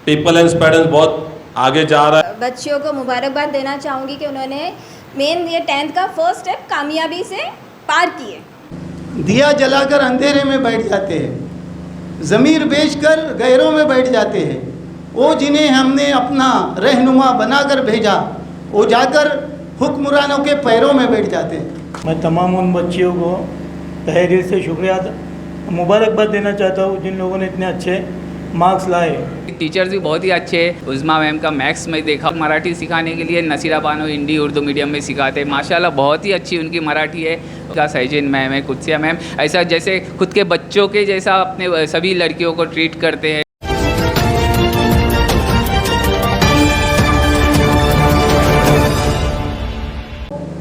People and students बहुत आगे जा रहा है। बच्चियों को मुबारकबाद देना चाहूँगी कि उन्होंने मेन ये 10th का फर्स्ट स्टेप कामयाबी से पार किए। दिया जलाकर अंधेरे में बैठ जाते हैं, ज़मीर बेचकर गहरों में बैठ जाते हैं। वो जिन्हें हमने अपना रहनुमा बनाकर भेजा, वो जाकर हुक्मरानों के पैरों में बैठ जाते हैं। मैं तमाम उन बच्चियों को तहे दिल से शुक्रिया मुबारकबाद देना चाहता हूँ जिन लोगों ने इतने अच्छे मार्क्स लाए। टीचर्स भी बहुत ही अच्छे हैं। उज़मा मैम का मैथ्स में देखा, मराठी सिखाने के लिए नसीरा बानो हिंदी उर्दू मीडियम में सिखाते हैं। माशाल्लाह बहुत ही अच्छी उनकी मराठी है। उनका सैजिन मैम है, कुत्सिया मैम, ऐसा जैसे खुद के बच्चों के जैसा अपने सभी लड़कियों को ट्रीट करते हैं।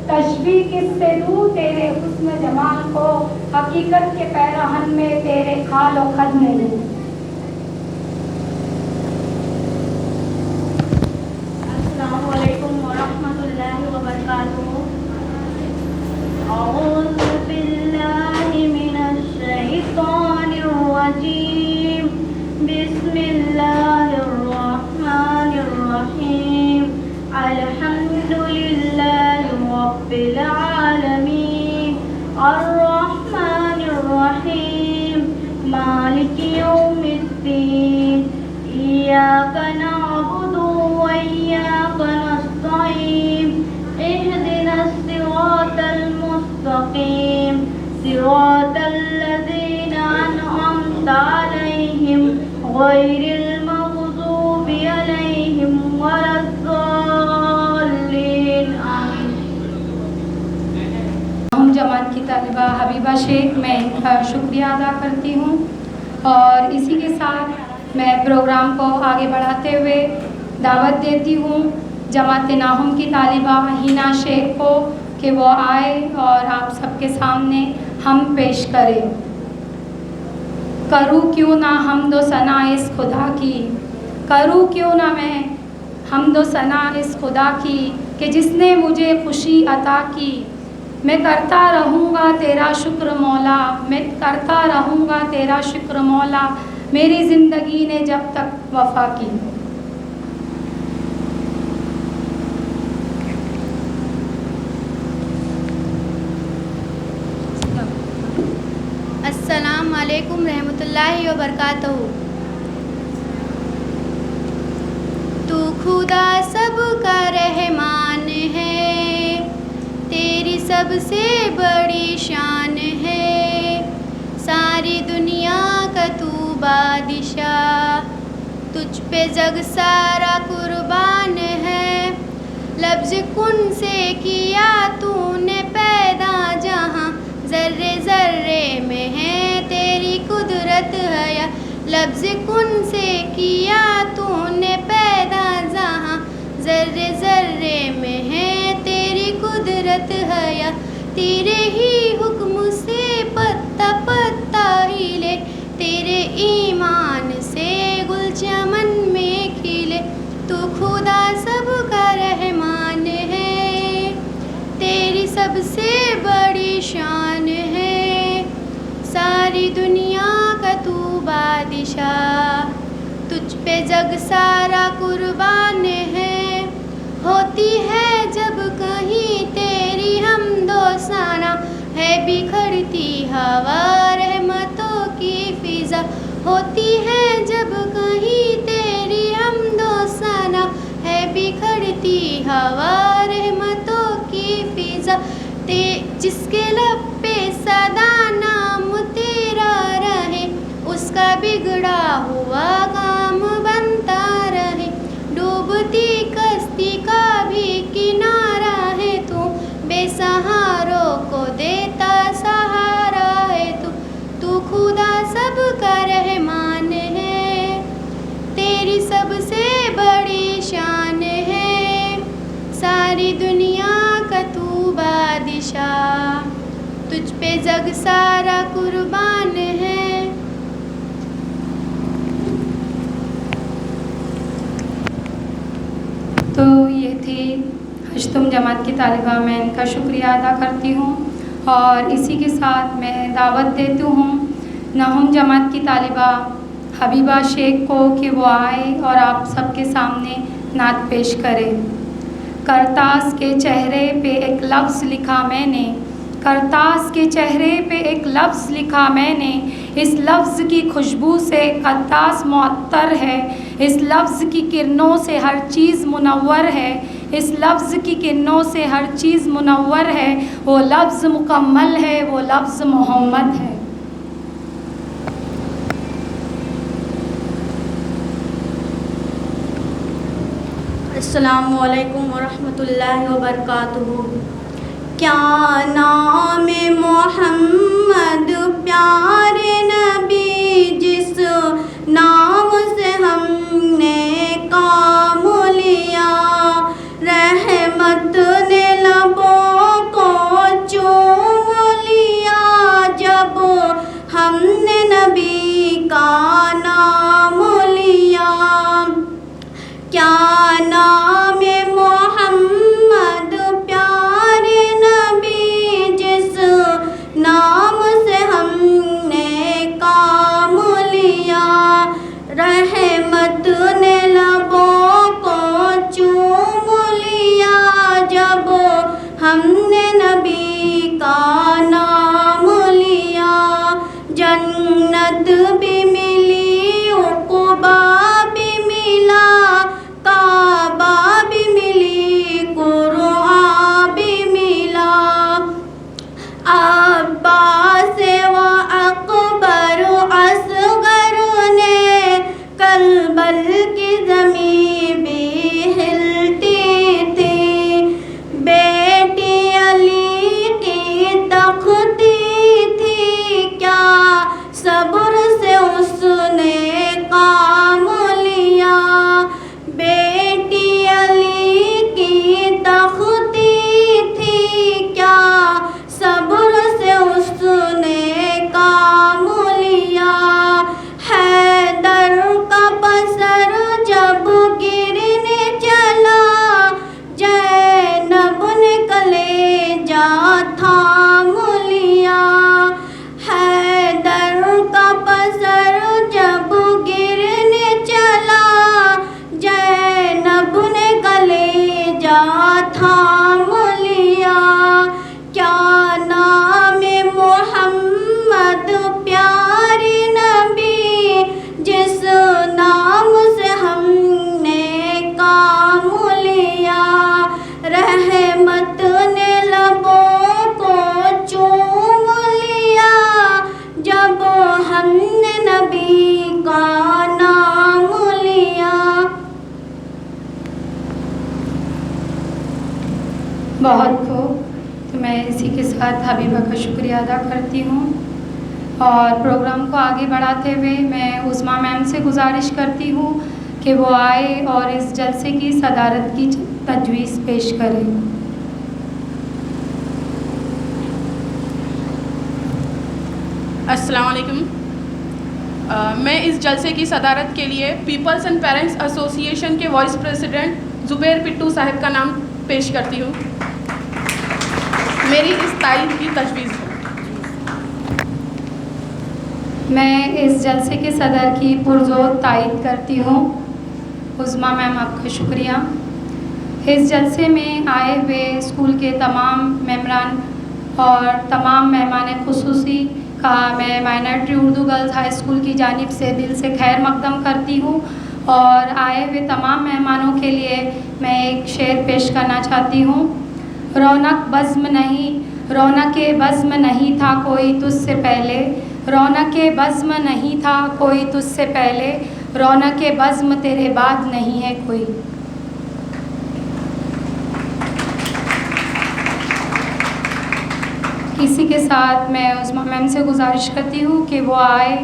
तशबीह किससे दूँ तेरे हुस्न जमाल को, हकीकत के पैराहन में तेरे खाल और खद नहीं। अस्सलामु अलैकुम व रहमतुल्लाहि व बरकातुहू। औज़ु बिल्लाहि मिनश शैतानिर रजीम। बिस्मिल्लाहिर रहमानिर रहीम। अल्हम्दुलिल्लाहि रब्बिल आलमीन। अर्रहमानिर रहीम। मालिकि यौमिद्दीन। इय्याका नअबुदु व इय्याका नस्तईन। इहदिनस सिरातल मुस्तकीम। सिरातल लज़ीना अनअमता अलैहिम गैरिल मग़ज़ूबि अलैहिम वलद्दाल्लीन। आमीन। हम जमात की तालिबा हबीबा शेख, मैं इनका शुक्रिया अदा करती हूँ और इसी के साथ मैं प्रोग्राम को आगे बढ़ाते हुए दावत देती हूँ जमात नाहुम की तालिबा हिना शेख को कि वो आए और आप सबके सामने हम पेश करें। करूँ क्यों ना हमदो सना इस खुदा की, करूँ क्यों ना मैं हमदो सना इस खुदा की कि जिसने मुझे खुशी अता की। मैं करता रहूँगा तेरा शुक्र मौला, मैं करता रहूँगा तेरा शुक्र मौला, मेरी ज़िंदगी ने जब तक वफ़ा की। अस्सलाम वालेकुम रहमतुल्लाहि व बरकातहू। तू खुदा सबका रहमान है, तेरी सबसे बड़ी शान है। सारी दुनिया का तू बादशाह, तुझ पे जग सारा कुर्बान है। लफ्ज़ कुन से किया तूने पैदा जहाँ, ज़र्रे ज़र्रे में है तेरी कुदरत हया। लफ्ज़ कुन से किया तूने पैदा जहाँ, ज़र्रे ज़र्रे में है तेरी कुदरत हया। तेरे ही हुक्म से पत्ता पत्ता हिले, तेरे ईमान से गुल चमन में खिले। तू खुदा सबका रहमान है, तेरी सबसे बड़ी शान है। सारी दुनिया का तू बादशाह, तुझ पे जग सारा कुर्बान है। होती है जब कहीं तेरी हमदोसाना, है बिखरती हवा रहमतों की फिजा। होती है जब कहीं तेरी हमदोसाना, है बिखरती हवा रहमतों की फिजा। जिसके लब पे सदा नाम तेरा रहे, उसका बिगड़ा हुआ काम बनता रहे। डूबती कश्ती का भी किनारा है तू, बेसहारों को देता सहारा है तू। तू खुदा सबका रहमान है, तेरी सबसे बड़ी शान है। सारी दुनिया का तू बादशाह, तुझ पे जग सारा कुर्बान है। तो ये थी हश्तुम जमात की तालिबा, मैं इनका शुक्रिया अदा करती हूँ और इसी के साथ मैं दावत देती हूँ नाहुम जमात की तालिबा हबीबा शेख को कि वो आए और आप सबके सामने नात पेश करें। करतास के चेहरे पे एक लफ्ज़ लिखा मैंने, करतास के चेहरे पे एक लफ्ज़ लिखा मैंने, इस लफ्ज़ की खुशबू से करतास मुअत्तर है, इस लफ्ज़ की किरणों से हर चीज़ मुनव्वर है, इस लफ्ज़ की किरणों से हर चीज़ मुनव्वर है, वो लफ्ज़ मुकम्मल है, वो लफ्ज़ मोहम्मद है। अस्सलामु अलैकुम वरहमतुल्लाहि वबरकातुहू। क्या नाम मोहम्मद प्यारे नबी, जिस नाम से हमने काम लिया, रहमत ने लबों को चूम लिया, जब हमने नबी का नाम लिया। क्या नाम मोहम्मद प्यारे नबी, जिस नाम से हमने काम लिया, रहमत ने लबों को चूम लिया, जब हमने नबी का नाम लिया। जन्नत भी मिली, उक़बा भी मिला, काबा भी मिली, कुरआन भी मिला। अब्बास व अकबर असगर ने करबल की ज़मीं भी हिलती थी, बेटी अली की तख्ती थी, क्या सब्र से उसने काम लिया। बेटी अली की तख्ती थी, क्या सब्र से उसने काम लिया। हैदर का बसर जब गिरने चला, ज़ैनब ने कलेजा थाम लिया। हैदर का बसर जब गिरने चला, ज़ैनब ने कलेजा थाम लिया। क्या नाम मोहम्मद प्यारे नबी, जिस नाम से हमने काम लिया, रहमत ने लबों को चूम लिया, जब हमने नबी का नाम लिया। बहुत खूब। तो मैं इसी के साथ हबीबा का शुक्रिया अदा करती हूँ और प्रोग्राम को आगे बढ़ाते हुए मैं उस्मा मैम से गुजारिश करती हूँ कि वो आए और इस जलसे की सदारत की तजवीज़ पेश करें। अस्सलाम वालेकुम। मैं इस जलसे की सदारत के लिए पीपल्स एंड पेरेंट्स एसोसिएशन के वाइस प्रेसिडेंट ज़ुबैर पिट्टू साहब का नाम पेश करती हूँ। मेरी इस तारीफ की तजवीज़ है। मैं इस जलसे के सदर की पुरजोर तायद करती हूँ। उस्मा मैम आपका शुक्रिया। इस जलसे में आए हुए स्कूल के तमाम मेंबरान और तमाम मेहमान खुसूसी का मैं minority Urdu girls high school की जानिब से दिल से खैर मकदम करती हूँ और आए हुए तमाम मेहमानों के लिए मैं एक शेर पेश करना चाहती हूँ। रौनक बज़्म नहीं, रौनके बज़्म नहीं था कोई तुझसे पहले, रौनके बज़्म नहीं था कोई तुझसे पहले, रौनके बज़्म तेरे बाद नहीं है कोई। इसी के साथ मैं उस्मा मैम से गुजारिश करती हूँ कि वो आए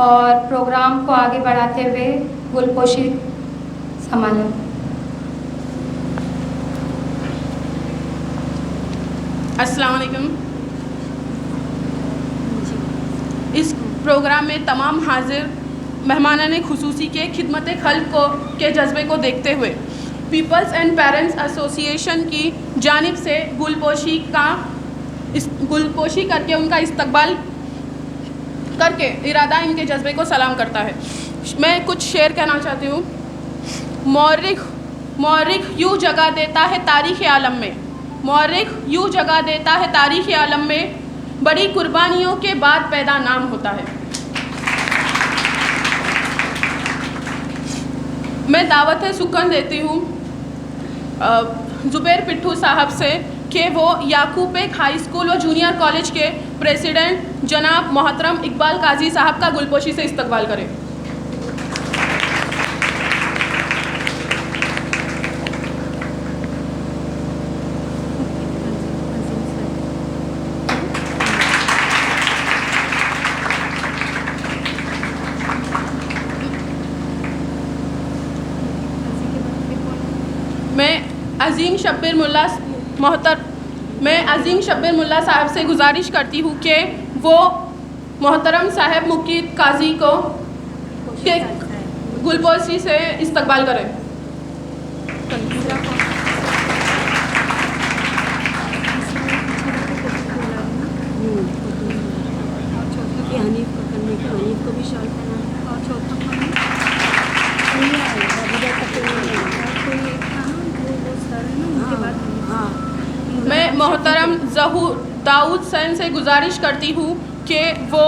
और प्रोग्राम को आगे बढ़ाते हुए गुलपोशी संभालें। अस्सलाम वालेकुम। इस प्रोग्राम में तमाम हाजिर मेहमानान खुसूसी के खिदमत खल्क़ के जज्बे को देखते हुए पीपल्स एंड पेरेंट्स एसोसिएशन की जानिब से गुलपोशी करके उनका इस्तकबाल करके इरादा इनके जज्बे को सलाम करता है। मैं कुछ शेर कहना चाहती हूँ। मौरिख यूँ जगह देता है तारीख़ आलम में, मौरिख यूँ जगह देता है तारीख़ आलम में, बड़ी कुर्बानियों के बाद पैदा नाम होता है। मैं दावत सुकन देती हूँ ज़ुबैर पिट्ठू साहब से कि वो याकूब हाई स्कूल व जूनियर कॉलेज के प्रेसिडेंट जनाब मोहतरम इकबाल काजी साहब का गुलपोशी से इस्तकबाल करें। मैं अज़ीम शब्बीर मुल्ला साहब से गुजारिश करती हूँ कि वो मोहतरम साहब मुकीद काजी को के गुलपोशी से इस्तकबाल करें। मैं मोहतरम ज़हूर दाऊद सैन से गुजारिश करती हूँ कि वो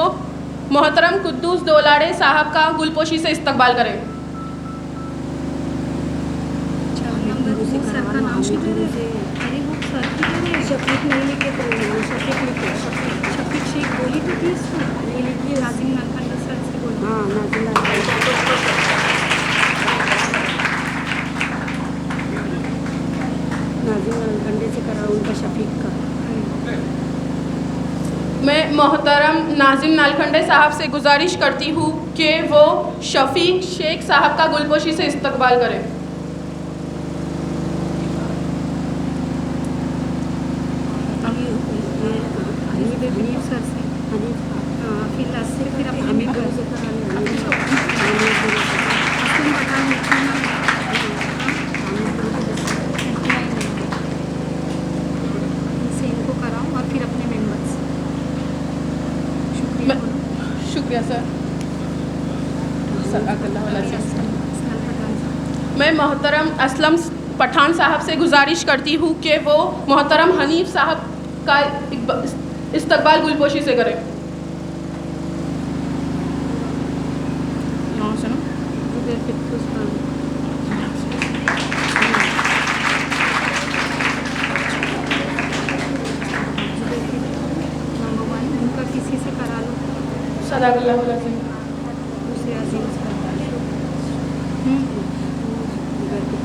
मोहतरम कुद्दूस दोलाड़े साहब का गुलपोशी से इस्तकबाल करें। मैं मोहतरम नाजिम नालखंडे साहब से गुजारिश करती हूँ कि वो शफीक शेख साहब का गुलपोशी से इस्तकबाल करें। शुक्रिया सर। मैं मोहतरम असलम पठान साहब से गुजारिश करती हूँ कि वो मोहतरम हनीफ साहब का इस्तकबाल गुलपोशी से करें।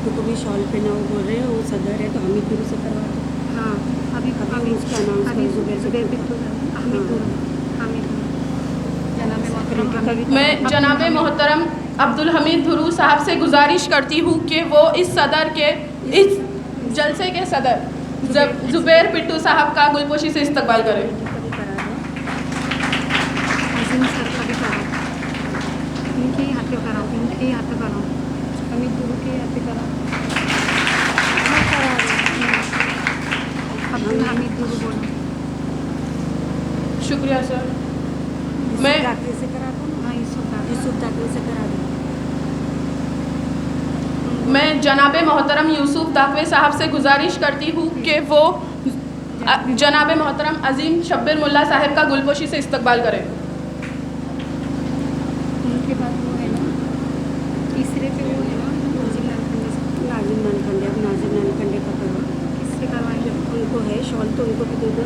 को भी शॉल पहना वो बोल रहे हैं, वो सदर है तो हमीद गुरु से करवा दो। हाँ अभी उसका अनाउंस। मैं जनाब मोहतरम अब्दुल हमीद धुरू साहब से गुजारिश करती हूँ कि वो इस सदर के इस जलसे के सदर ज़ुबैर पिट्टू साहब का गुलपोशी से इस्तकबाल करें। शुक्रिया सर। मैं से करा दो। मैं जनाब मोहतरम यूसुफ दाकवे साहब से गुजारिश करती हूँ कि वो जनाब मोहतरम अज़ीम शब्बीर मुल्ला साहब का गुलपोशी से इस्तकबाल करें। उनके बाद वो है ना तीसरे पे वो है ना नाजिम नालखंडे का करो। किससे करवाएंगे? उनको है शॉल तो उनको भी दे दो।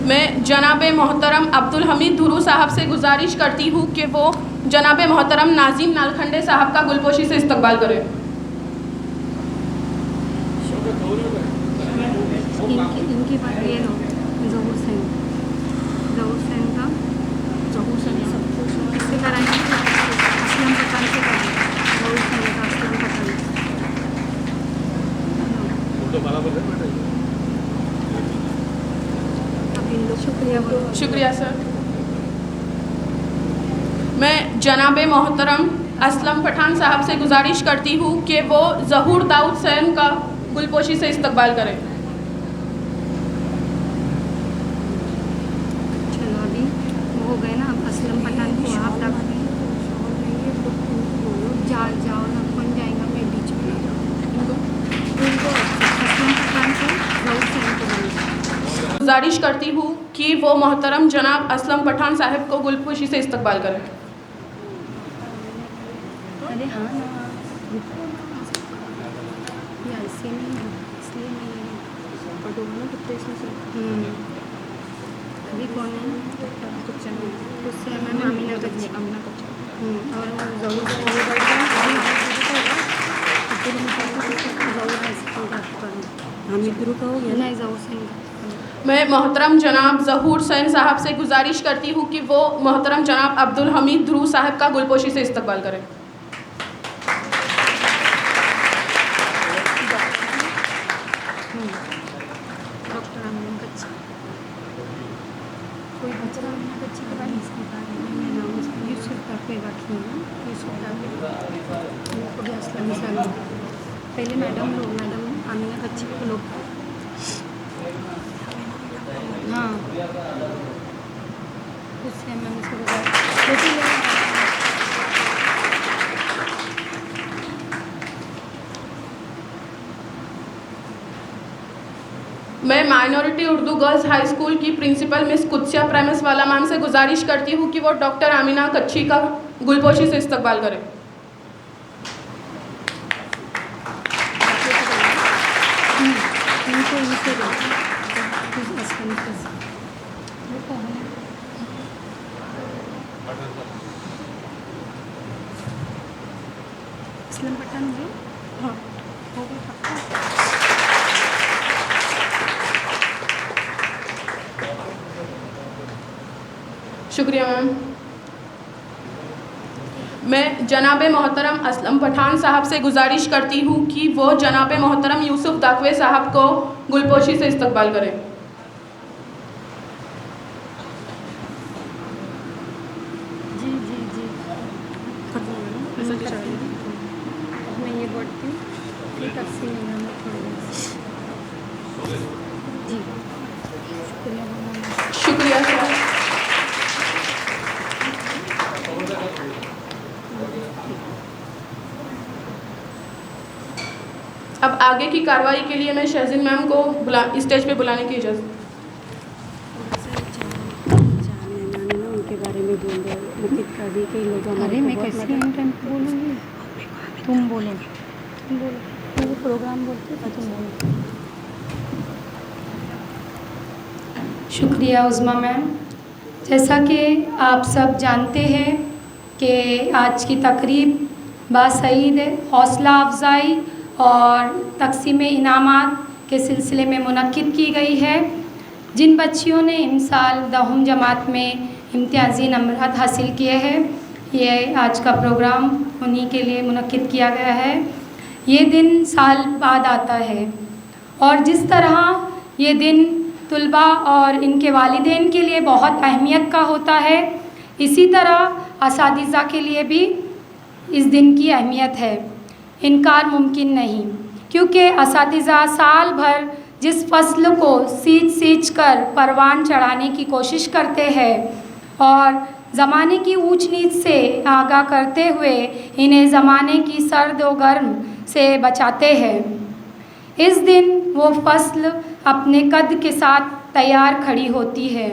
मैं जनाब मोहतरम अब्दुल हमीद धुरू साहब से गुजारिश करती हूँ कि वो जनाब मोहतरम नाजिम नालखंडे साहब का गुलपोशी से इस्तकबाल करें। इनकी बात ये लो ज़हूर सैन का सब कुछ इससे कराएंगे। असलम पठान से कराएंगे। ज़हूर सैन का असलम पठान। शुक्रिया सर। मैं जनाब मोहतरम असलम पठान साहब से गुजारिश करती हूँ कि वो ज़हूर दाऊद सैन का गुलपोशी से इस्तकबाल करें। चलो अभी वो हो गए ना, अब असलम पठान को आप तक जाओ ना, कौन जाएगा, मैं बीच में उनको असलम पठान को दाऊद सैन को बोलो। गुजारिश करती हूँ कि वो मोहतरम जनाब असलम पठान साहब को गुलपोशी से इस्तकबाल करें। अरे हाँ ना, ये ऐसे नहीं है, इसलिए नहीं है पटोना कितने इसमें से। अभी कौन है? कुछ उससे मैं अमीना कच्ची और ज़रूर से आगे बढ़ हमीद गुरु का हो गया ना, ज़रूर से। मैं मोहतरम जनाब ज़हूर सैन साहब से गुजारिश करती हूँ कि वो मोहतरम जनाब अब्दुल हमीद ध्रुव साहब का गुलपोशी से इस्तकबाल करें। डॉक्टर अमीना कच्ची, कोई बच्चा अमीना कच्ची के बाद इसके बारे में मैं नाम यूसुफ ताक़ी बाकी है, यूसुफ ताक़ी उनको भी असलम सलाम। पहले मैडम अमीना कच्ची को लोग, हाँ उससे मैंने उसको मैं minority Urdu girls high school की प्रिंसिपल मिस कुत्सिया प्रेमिस वाला मैम से गुजारिश करती हूँ कि वो डॉक्टर आमिना कच्ची का गुलपोशी से इस्तकबाल करें। असलम पठान हो, हाँ हो गया। शुक्रिया मैम। मैं जनाब मोहतरम असलम पठान साहब से गुजारिश करती हूँ कि वो जनाब मोहतरम यूसुफ दाकवे साहब को गुलपोशी से इस्तकबाल करें। जी जी जी अब मैं ये बढ़ती हूँ, फिर तकसीम में थोड़ी जी शुक्रिया सर। अब आगे की कार्रवाई के लिए मैं शहजीन मैम को स्टेज पे बुलाने की इजाज़त। उनके बारे में बोल दो, मुकित कर दी कि लोग हमारे। मैं कैसे टाइम बोलूँगी, तुम बोलो, तुम प्रोग्राम बोलते हो, तुम बोलो। शुक्रिया उज़्मा मैम। जैसा कि आप सब जानते हैं कि आज की तकरीब बासईद हौसला अफजाई और तकसीम इनामात के सिलसिले में मुनक्किद की गई है। जिन बच्चियों ने इन साल दहम जमात में इम्तियाज़ी नंबरात हासिल किए हैं, ये आज का प्रोग्राम उन्हीं के लिए मुनक्किद किया गया है। ये दिन साल बाद आता है और जिस तरह ये दिन तुलबा और इनके वालिदैन के लिए बहुत अहमियत का होता है, इसी तरह असातिज़ा के लिए भी इस दिन की अहमियत है। इनकार मुमकिन नहीं, क्योंकि असातिज़ा साल भर जिस फसल को सींच कर परवान चढ़ाने की कोशिश करते हैं और ज़माने की ऊंच नीच से आगाह करते हुए इन्हें ज़माने की सर्द व गर्म से बचाते हैं। इस दिन वो फसल अपने कद के साथ तैयार खड़ी होती है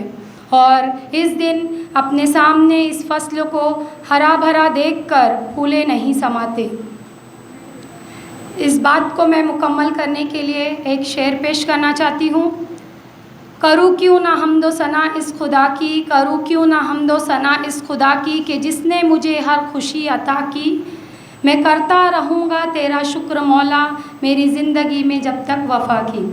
और इस दिन अपने सामने इस फसल को हरा भरा देखकर फूले नहीं समाते। इस बात को मैं मुकम्मल करने के लिए एक शेर पेश करना चाहती हूँ। करूँ क्यों ना हमदो सना इस खुदा की, करूँ क्यों ना हमदो सना इस खुदा की कि जिसने मुझे हर खुशी अता की। मैं करता रहूँगा तेरा शुक्र मौला, मेरी ज़िंदगी में जब तक वफ़ा की।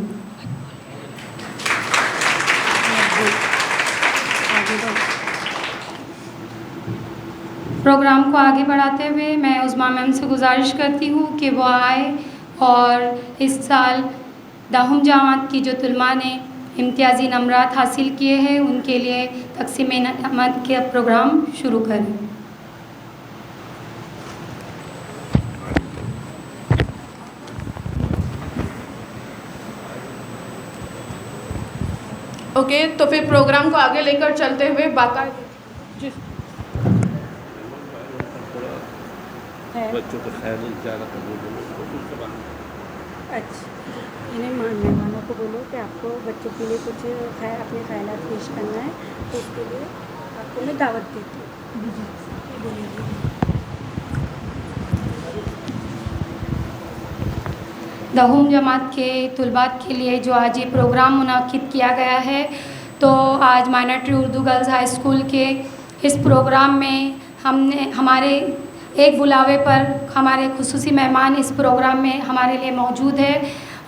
प्रोग्राम को आगे बढ़ाते हुए मैं उज़्मा मैम से गुजारिश करती हूँ कि वो आए और इस साल दाहुम जमात की जो तुलमा ने इम्तियाज़ी नंबरात हासिल किए हैं उनके लिए तकसीम इनामात के प्रोग्राम शुरू करें। ओके, तो फिर प्रोग्राम को आगे लेकर चलते हुए है बच्चों को खैर ज़्यादा अच्छा, इन्हें मेहमानों को बोलो कि आपको बच्चों के लिए कुछ अपने ख्यालात पेश करना है, तो उसके लिए आपको मैं दावत देती हूँ। दहुम जमात के तुलबात के लिए जो आज ये प्रोग्राम मुनाकिद किया गया है, तो आज minority Urdu girls high school के इस प्रोग्राम में हमने हमारे एक बुलावे पर हमारे खुसूसी मेहमान इस प्रोग्राम में हमारे लिए मौजूद है।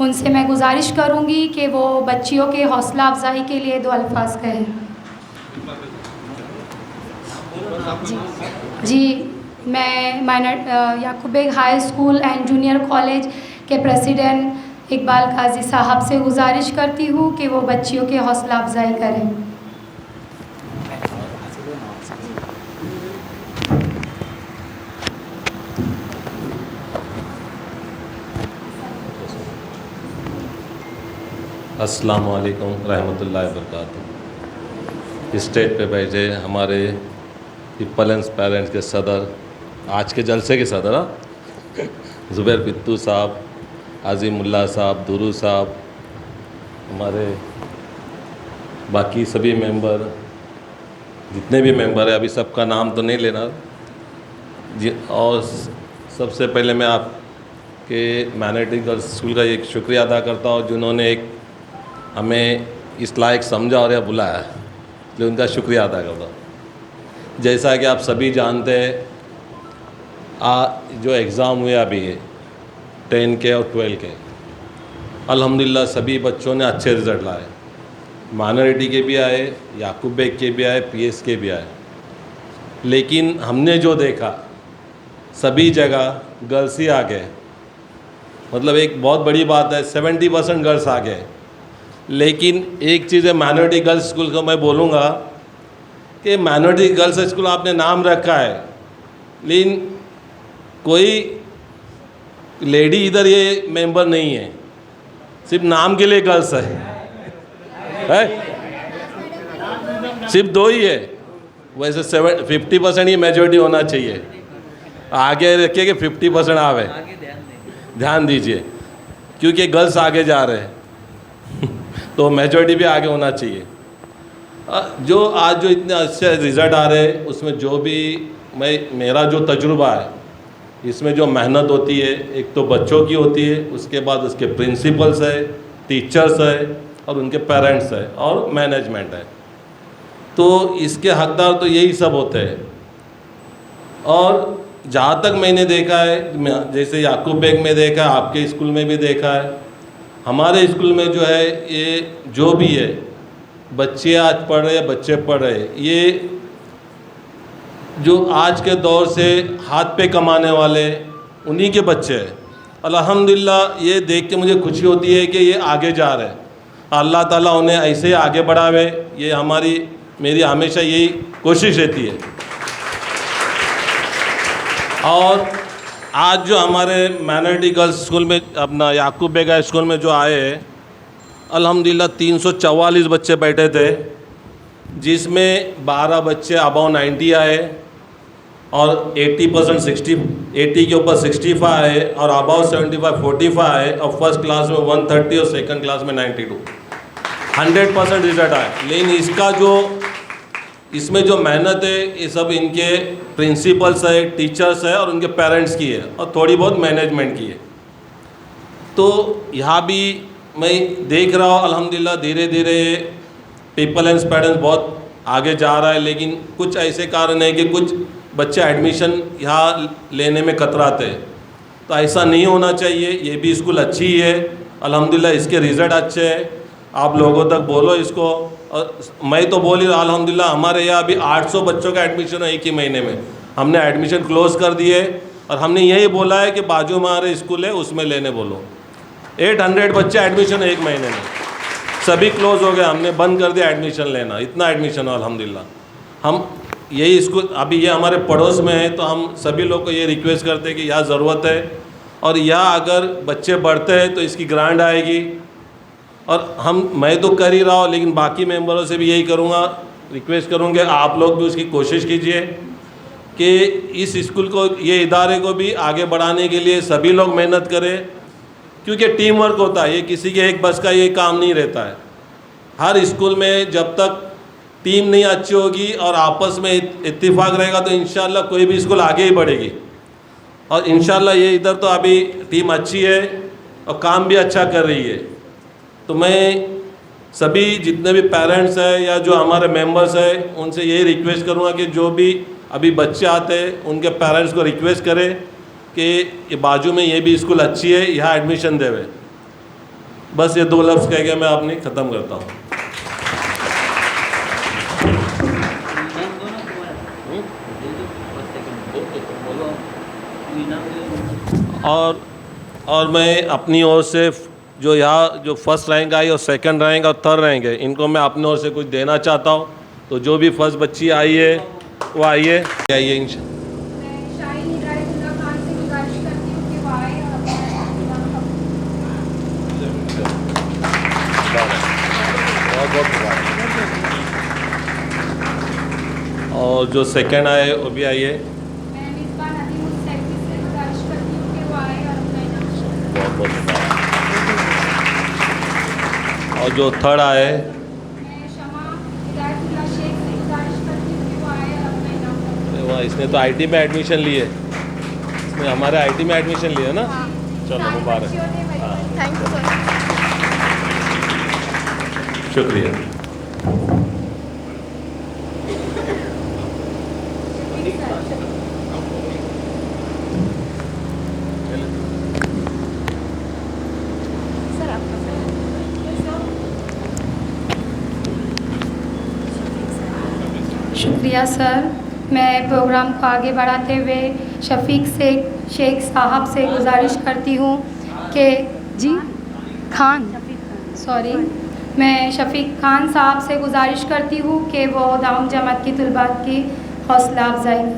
उनसे मैं गुजारिश करूंगी कि वो बच्चियों के हौसला अफजाई के लिए 2 अल्फाज कहें। जी, मैं Yakub Beg high school and junior college के प्रेसिडेंट इकबाल काजी साहब से गुजारिश करती हूँ कि वो बच्चियों के हौसला अफजाई करें। अस्सलाम वालेकुम रहमतुल्लाहि व बरकातुहू। स्टेज पे बैठे हमारे पीपल्स पेरेंट्स के सदर, आज के जलसे के सदर ज़ुबैर पित्तू साहब, आज़िमुल्लाह साहब, दुरू साहब, हमारे बाकी सभी मेंबर, जितने भी मेंबर हैं, अभी सबका नाम तो नहीं लेना जी। और सबसे पहले मैं आपके माइनॉरिटी गर्ल्स स्कूल का एक शुक्रिया अदा करता हूँ, जिन्होंने एक हमें इस लायक समझा और यह बुलाया, इसलिए उनका शुक्रिया अदा करता हूँ। जैसा कि आप सभी जानते हैं, जो एग्ज़ाम हुए अभी 10 के और 12 के, अल्हम्दुलिल्लाह सभी बच्चों ने अच्छे रिज़ल्ट लाए। माइनॉरिटी के भी आए, याकूब बेग के भी आए, पीएस के भी आए। लेकिन हमने जो देखा सभी जगह गर्ल्स ही आ गए, मतलब एक बहुत बड़ी बात है, 70% गर्ल्स आ गए। लेकिन एक चीज़ है, माइनॉरिटी गर्ल्स स्कूल को मैं बोलूँगा कि माइनॉरिटी गर्ल्स स्कूल आपने नाम रखा है, लेकिन कोई लेडी इधर ये मेंबर नहीं है, सिर्फ नाम के लिए गर्ल्स है? सिर्फ 2 ही है। वैसे 50% ही मेजॉरिटी होना चाहिए। आगे रखिए कि 50% आवे, ध्यान दीजिए, क्योंकि गर्ल्स आगे जा रहे हैं तो मेजॉरिटी भी आगे होना चाहिए। जो आज जो इतने अच्छे रिज़ल्ट आ रहे हैं, उसमें जो भी मेरा जो तजुर्बा है, इसमें जो मेहनत होती है, एक तो बच्चों की होती है, उसके बाद उसके प्रिंसिपल्स है, टीचर्स है और उनके पेरेंट्स है और मैनेजमेंट है। तो इसके हकदार तो यही सब होते हैं। और जहाँ तक मैंने देखा है, जैसे याकूब बेग में देखा है, आपके स्कूल में भी देखा है, हमारे स्कूल में जो है, ये जो भी है बच्चे आज पढ़ रहे हैं, बच्चे पढ़ रहे हैं, ये जो आज के दौर से हाथ पे कमाने वाले उन्हीं के बच्चे हैं। अल्हम्दुलिल्लाह ये देख के मुझे खुशी होती है कि ये आगे जा रहे हैं। अल्लाह ताला उन्हें ऐसे ही आगे बढ़ावे, ये मेरी हमेशा यही कोशिश रहती है। और आज जो हमारे माइनॉरिटी गर्ल्स स्कूल में, अपना याकूब बेग स्कूल में जो आए हैं, अल्हम्दुलिल्लाह 344 बच्चे बैठे थे, जिसमें 12 बच्चे अबाव 90 आए और 80% के ऊपर 65 आए और अबाव 75 45 आए और फर्स्ट क्लास में 130 और सेकंड क्लास में 92, 100% रिजल्ट आए। लेकिन इसमें जो मेहनत है, ये सब इनके प्रिंसिपल्स है, टीचर्स है और उनके पेरेंट्स की है और थोड़ी बहुत मैनेजमेंट की है। तो यहाँ भी मैं देख रहा हूँ अल्हम्दुलिल्लाह धीरे धीरे पीपल एंड पेरेंट्स बहुत आगे जा रहा है। लेकिन कुछ ऐसे कारण है कि कुछ बच्चे एडमिशन यहाँ लेने में कतराते हैं, तो ऐसा नहीं होना चाहिए। ये भी स्कूल अच्छी ही है, अल्हम्दुलिल्लाह इसके रिज़ल्ट अच्छे हैं। आप लोगों तक बोलो इसको। और मैं तो बोल ही रहा, अल्हम्दुलिल्लाह हमारे यहाँ अभी 800 बच्चों का एडमिशन है एक ही महीने में। हमने एडमिशन क्लोज़ कर दिए और हमने यही बोला है कि बाजू में हमारे स्कूल है उसमें लेने बोलो। 800 बच्चे एडमिशन है एक महीने में, सभी क्लोज़ हो गए, हमने बंद कर दिया एडमिशन लेना। इतना एडमिशन हो अल्हम्दुलिल्लाह। हम यही स्कूल अभी ये हमारे पड़ोस में है, तो हम सभी लोग को ये रिक्वेस्ट करते हैं कि यहाँ ज़रूरत है और यहाँ अगर बच्चे बढ़ते हैं तो इसकी ग्रांट आएगी। और मैं तो कर ही रहा हूँ, लेकिन बाकी मेंबरों से भी यही करूँगा, रिक्वेस्ट करूँगा आप लोग भी उसकी कोशिश कीजिए कि इस स्कूल को, ये इदारे को भी आगे बढ़ाने के लिए सभी लोग मेहनत करें, क्योंकि टीम वर्क होता है, ये किसी के एक बस का ये काम नहीं रहता है। हर स्कूल में जब तक टीम नहीं अच्छी होगी और आपस में इत्तेफाक रहेगा तो इंशाल्लाह कोई भी स्कूल आगे ही बढ़ेगी। और इंशाल्लाह ये इधर तो अभी टीम अच्छी है और काम भी अच्छा कर रही है। तो मैं सभी जितने भी पेरेंट्स हैं या जो हमारे मेंबर्स हैं उनसे यही रिक्वेस्ट करूँगा कि जो भी अभी बच्चे आते हैं उनके पेरेंट्स को रिक्वेस्ट करें कि ये बाजू में ये भी स्कूल अच्छी है, यहाँ एडमिशन देवे। बस ये 2 लफ्ज़ कह के मैं अपनी ख़त्म करता हूँ। और मैं अपनी ओर से जो यहाँ जो फर्स्ट रैंक आई और सेकंड रैंक और थर्ड रैंक है, इनको मैं अपनी ओर से कुछ देना चाहता हूँ। तो जो भी फर्स्ट बच्ची आई है वो आइए और जो सेकंड आए वो भी आइए। और जो थर्ड आए, वाह, इसने तो आईटी में एडमिशन लिए, इसने हमारे आईटी में एडमिशन लिया ना। चलो मुबारक। Thank you sir. शुक्रिया। शुक्रिया सर। मैं प्रोग्राम को आगे बढ़ाते हुए शफीक शेख साहब से गुजारिश करती हूँ कि मैं शफीक खान साहब से गुजारिश करती हूँ कि वो दाऊम जमात की तलबात की हौसला अफजाई करें।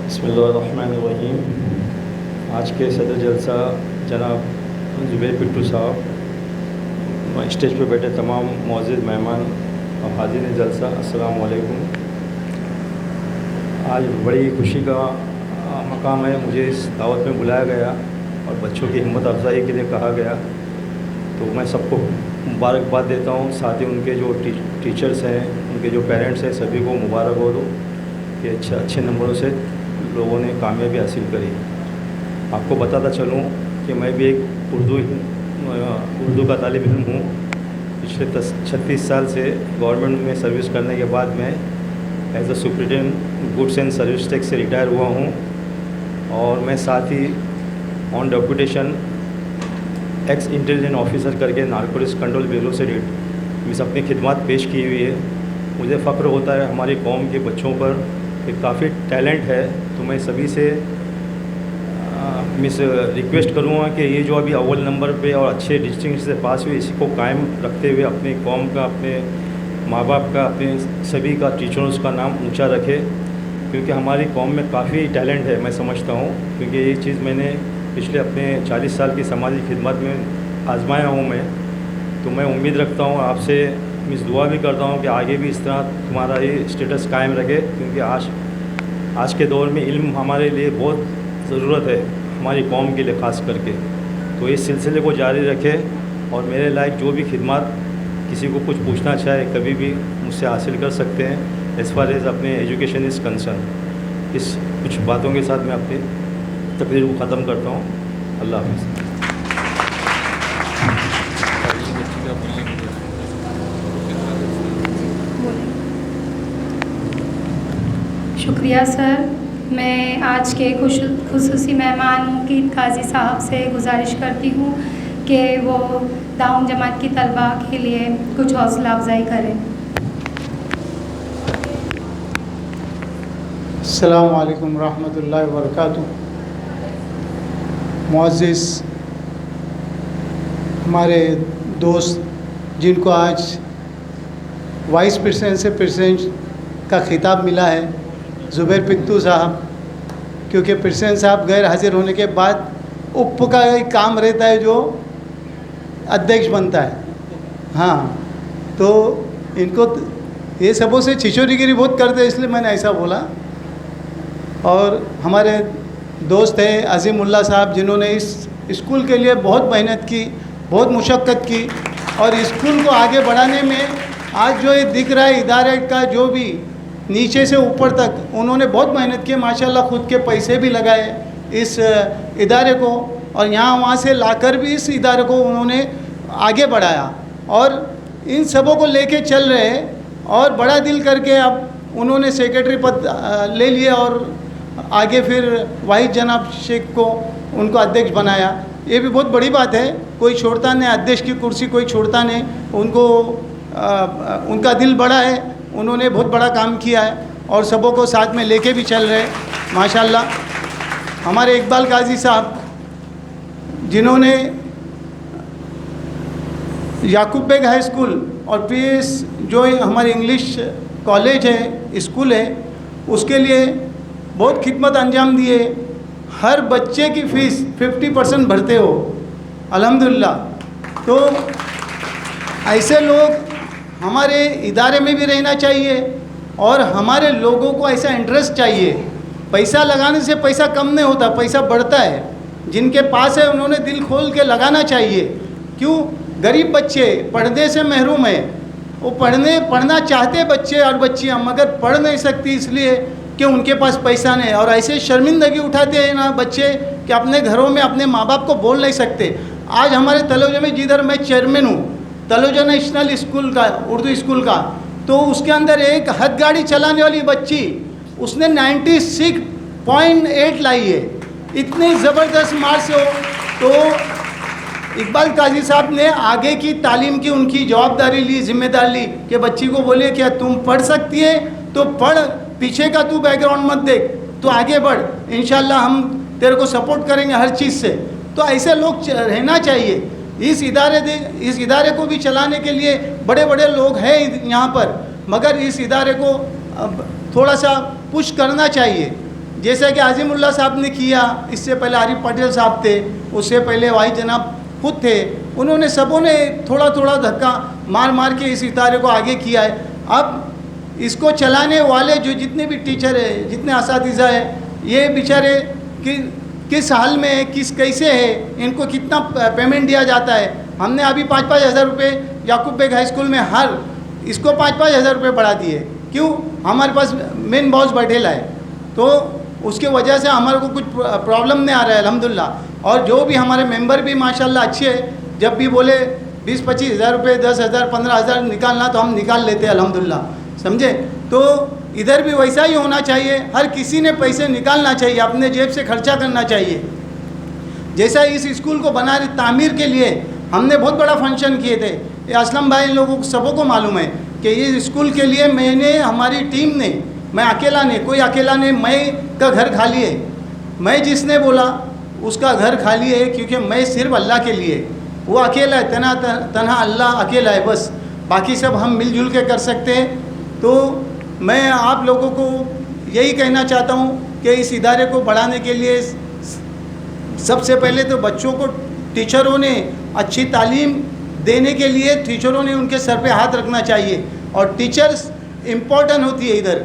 बिस्मिल्लाहिर्रहमानिर्रहीम। आज के सदर जलसा जनाब जुबैर पिट्टू साहब, स्टेज पर बैठे तमाम मुअज़्ज़िज़ मेहमान और हाज़िरीन जलसा, अस्सलाम वालेकुम। आज बड़ी खुशी का मकाम है, मुझे इस दावत में बुलाया गया और बच्चों की हिम्मत अफजाई के लिए कहा गया, तो मैं सबको मुबारकबाद देता हूँ। साथ ही उनके जो टीचर्स हैं, उनके जो पेरेंट्स हैं, सभी को मुबारक हो दो कि अच्छे नंबरों से लोगों ने कामयाबी हासिल करी। आपको बताता चलूँ कि मैं भी एक उर्दू का तालिब इल्म हूँ। पिछले 36 साल से गवर्नमेंट में सर्विस करने के बाद मैं as a superintendent goods and service tax से रिटायर हुआ हूँ और मैं साथ ही on deputation ex intelligent officer करके नारकोटिक्स कंट्रोल ब्यूरो से मिस अपनी खिदमत पेश की हुई है। मुझे फ़ख्र होता है हमारी कौम के बच्चों पर कि काफ़ी टैलेंट है। तो मैं सभी से मिस रिक्वेस्ट करूँगा कि ये जो अभी अव्वल नंबर पे और अच्छे डिस्टिंक्शन से पास हुए, इसी को कायम रखते हुए अपनी कौम का, अपने माँ बाप का, अपने सभी का, टीचर्स का नाम ऊंचा रखे, क्योंकि हमारी कौम में काफ़ी टैलेंट है, मैं समझता हूँ। क्योंकि ये चीज़ मैंने पिछले अपने 40 साल की समाजी खिदमत में आजमाया हूँ मैं। तो मैं उम्मीद रखता हूँ आपसे, मिस दुआ भी करता हूँ कि आगे भी इस तरह तुम्हारा ये स्टेटस कायम रखे, क्योंकि आज के दौर में इल्म हमारे लिए बहुत ज़रूरत है, हमारी कौम के लिए ख़ास करके। तो इस सिलसिले को जारी रखें और मेरे लायक जो भी खिदमत किसी को कुछ पूछना चाहे कभी भी मुझसे हासिल कर सकते हैं, एज़ फार एज़ अपने एजुकेशन इज़ कंसर्न। इस कुछ बातों के साथ मैं अपनी तकरीर को ख़त्म करता हूँ। अल्लाह हाफ़िज़। शुक्रिया सर। मैं आज के खुसूसी मेहमान मुकीद काजी साहब से गुजारिश करती हूँ कि वो दाऊम जमात की तलबा के लिए कुछ हौसला अफजाई करें। अस्सलामु अलैकुम रहमतुल्लाहि व बरकातुहू। मुअज़्ज़िज़ हमारे दोस्त जिनको आज वाइस प्रेसिडेंट से प्रेसिडेंट का खिताब मिला है ज़ुबैर पित्तू साहब, क्योंकि प्रेसिडेंट साहब गैर हाजिर होने के बाद उप का एक काम रहता है जो अध्यक्ष बनता है। हाँ, तो इनको ये सबों से छिछोरीगिरी बहुत करते हैं, इसलिए मैंने ऐसा बोला। और हमारे दोस्त हैं अज़ीमुल्लाह साहब, जिन्होंने इस स्कूल के लिए बहुत मेहनत की, बहुत मुशक्क़त की, और स्कूल को आगे बढ़ाने में आज जो ये दिख रहा है इदारे का, जो भी नीचे से ऊपर तक उन्होंने बहुत मेहनत की, माशाल्लाह खुद के पैसे भी लगाए इस इदारे को, और यहाँ वहाँ से लाकर भी इस इदारे को उन्होंने आगे बढ़ाया, और इन सबों को लेके चल रहे हैं। और बड़ा दिल करके अब उन्होंने सेक्रेटरी पद ले लिया, और आगे फिर वाहिद जनाब शेख को उनको अध्यक्ष बनाया। ये भी बहुत बड़ी बात है, कोई छोड़ता नहीं अध्यक्ष की कुर्सी, कोई छोड़ता नहीं। उनको उनका दिल बड़ा है, उन्होंने बहुत बड़ा काम किया है, और सबों को साथ में लेके भी चल रहे हैं माशाल्लाह। हमारे इकबाल काजी साहब, जिन्होंने याकूब बेग हाई स्कूल और पीएस जो हमारे इंग्लिश कॉलेज है, स्कूल है, उसके लिए बहुत खिदमत अंजाम दिए। हर बच्चे की फ़ीस 50% भरते हो, अल्हम्दुलिल्लाह। तो ऐसे लोग हमारे इदारे में भी रहना चाहिए, और हमारे लोगों को ऐसा इंटरेस्ट चाहिए। पैसा लगाने से पैसा कम नहीं होता, पैसा बढ़ता है। जिनके पास है उन्होंने दिल खोल के लगाना चाहिए। क्यों? गरीब बच्चे पढ़ने से महरूम है, वो पढ़ना चाहते बच्चे और बच्चियाँ, मगर पढ़ नहीं सकती इसलिए कि उनके पास पैसा नहीं। और ऐसे शर्मिंदगी उठाते हैं ना बच्चे कि अपने घरों में अपने माँ बाप को बोल नहीं सकते। आज हमारे तलोजा में, जिधर मैं चेयरमैन हूँ, तलोजा नेशनल स्कूल का, उर्दू स्कूल का, तो उसके अंदर एक हद गाड़ी चलाने वाली बच्ची, उसने 96.8 लाई है। इतनी ज़बरदस्त मार्क्स हो। तो इकबाल काजी साहब ने आगे की तालीम की उनकी जवाबदारी ली, जिम्मेदारी ली कि बच्ची को बोले क्या तुम पढ़ सकती है तो पढ़, पीछे का तू बैकग्राउंड मत देख, तो आगे बढ़, इंशाल्लाह हम तेरे को सपोर्ट करेंगे हर चीज़ से। तो ऐसे लोग रहना चाहिए। इस इदारे को भी चलाने के लिए बड़े बड़े लोग हैं यहाँ पर, मगर इस इदारे को थोड़ा सा पुश करना चाहिए। जैसा कि अज़ीमुल्लाह साहब ने किया, इससे पहले आरिफ पटेल साहब थे, उससे पहले वाहिद जनाब खुद थे, उन्होंने सबों ने थोड़ा थोड़ा धक्का मार मार के इस इदारे को आगे किया है। अब इसको चलाने वाले जो जितने भी टीचर है, जितने असातिज़ा है, ये बेचारे किस हाल में है, कैसे है, इनको कितना पेमेंट दिया जाता है। हमने अभी 5-5 हज़ार रुपये याकूब बेग हाई स्कूल में हर इसको 5-5 हज़ार रुपये बढ़ा दिए। क्यों? हमारे पास मेन बॉस बैठेला है, तो उसके वजह से हमारे को कुछ प्रॉब्लम नहीं आ रहा है अल्हम्दुलिल्लाह। और जो भी हमारे मेंबर भी माशाल्लाह अच्छे हैं, जब भी बोले 20-25 हज़ार रुपये, 10 हज़ार, 15 हज़ार निकालना तो हम निकाल लेते हैं अल्हम्दुलिल्लाह, समझे। तो इधर भी वैसा ही होना चाहिए, हर किसी ने पैसे निकालना चाहिए, अपने जेब से खर्चा करना चाहिए। जैसा इस स्कूल को बनाने तामीर के लिए हमने बहुत बड़ा फंक्शन किए थे, ये असलम भाई लोगों को सबों को मालूम है कि ये स्कूल के लिए मैंने, हमारी टीम ने, मैं अकेला नहीं, कोई अकेला नहीं, मैं का घर खाली है, मैं जिसने बोला उसका घर खाली है, क्योंकि मैं सिर्फ अल्लाह के लिए, वो अकेला है, तन्हा अल्लाह अकेला है, बस बाकी सब हम मिलजुल के कर सकते हैं। तो मैं आप लोगों को यही कहना चाहता हूँ कि इस इदारे को बढ़ाने के लिए सबसे पहले तो बच्चों को टीचरों ने अच्छी तालीम देने के लिए टीचरों ने उनके सर पे हाथ रखना चाहिए, और टीचर्स इम्पोर्टेंट होती है इधर।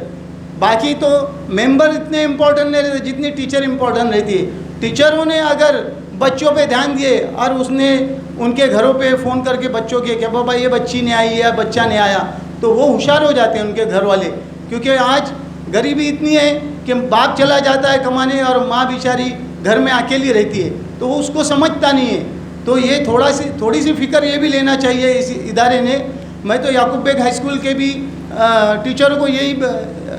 बाकी तो मेंबर इतने इम्पोर्टेंट नहीं रहते जितनी टीचर इम्पोर्टेंट रहती है। टीचरों ने अगर बच्चों पे ध्यान दिए और उसने उनके घरों पे फ़ोन करके बच्चों के क्या बाबा ये बच्ची नहीं आई या बच्चा नहीं आया, तो वो होशियार हो जाते हैं उनके घर वाले। क्योंकि आज गरीबी इतनी है कि बाप चला जाता है कमाने और माँ बेचारी घर में अकेली रहती है, तो वो उसको समझता नहीं है। तो ये थोड़ी सी फ़िक्र ये भी लेना चाहिए इस इदारे ने। मैं तो याकूब बेग हाई स्कूल के भी टीचरों को यही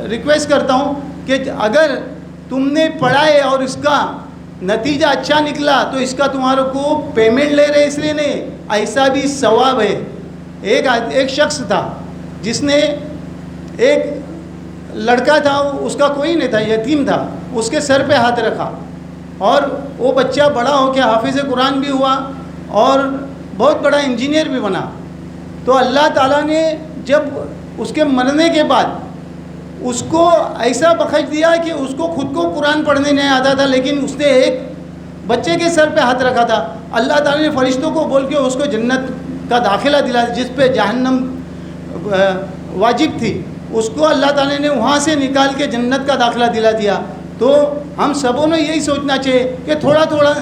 रिक्वेस्ट करता हूँ कि अगर तुमने पढ़ाए और इसका नतीजा अच्छा निकला तो इसका तुम्हारे को पेमेंट ले रहे इसलिए नहीं, ऐसा भी सवाब है। एक शख्स था जिसने, एक लड़का था, उसका कोई नहीं था, यतीम था, उसके सर पे हाथ रखा और वो बच्चा बड़ा हो के हाफिज़ कुरान भी हुआ और बहुत बड़ा इंजीनियर भी बना। तो अल्लाह ताला ने जब उसके मरने के बाद उसको ऐसा बख्श दिया कि उसको खुद को कुरान पढ़ने नहीं आता था, लेकिन उसने एक बच्चे के सर पे हाथ रखा था। अल्लाह ताला ने फरिश्तों को बोल के उसको जन्नत का दाखिला दिला, जिस पे जहन्नम वाजिब थी, उसको अल्लाह ताला ने वहाँ से निकाल के जन्नत का दाखिला दिला दिया। तो हम सबों ने यही सोचना चाहिए कि थोड़ा थोड़ा,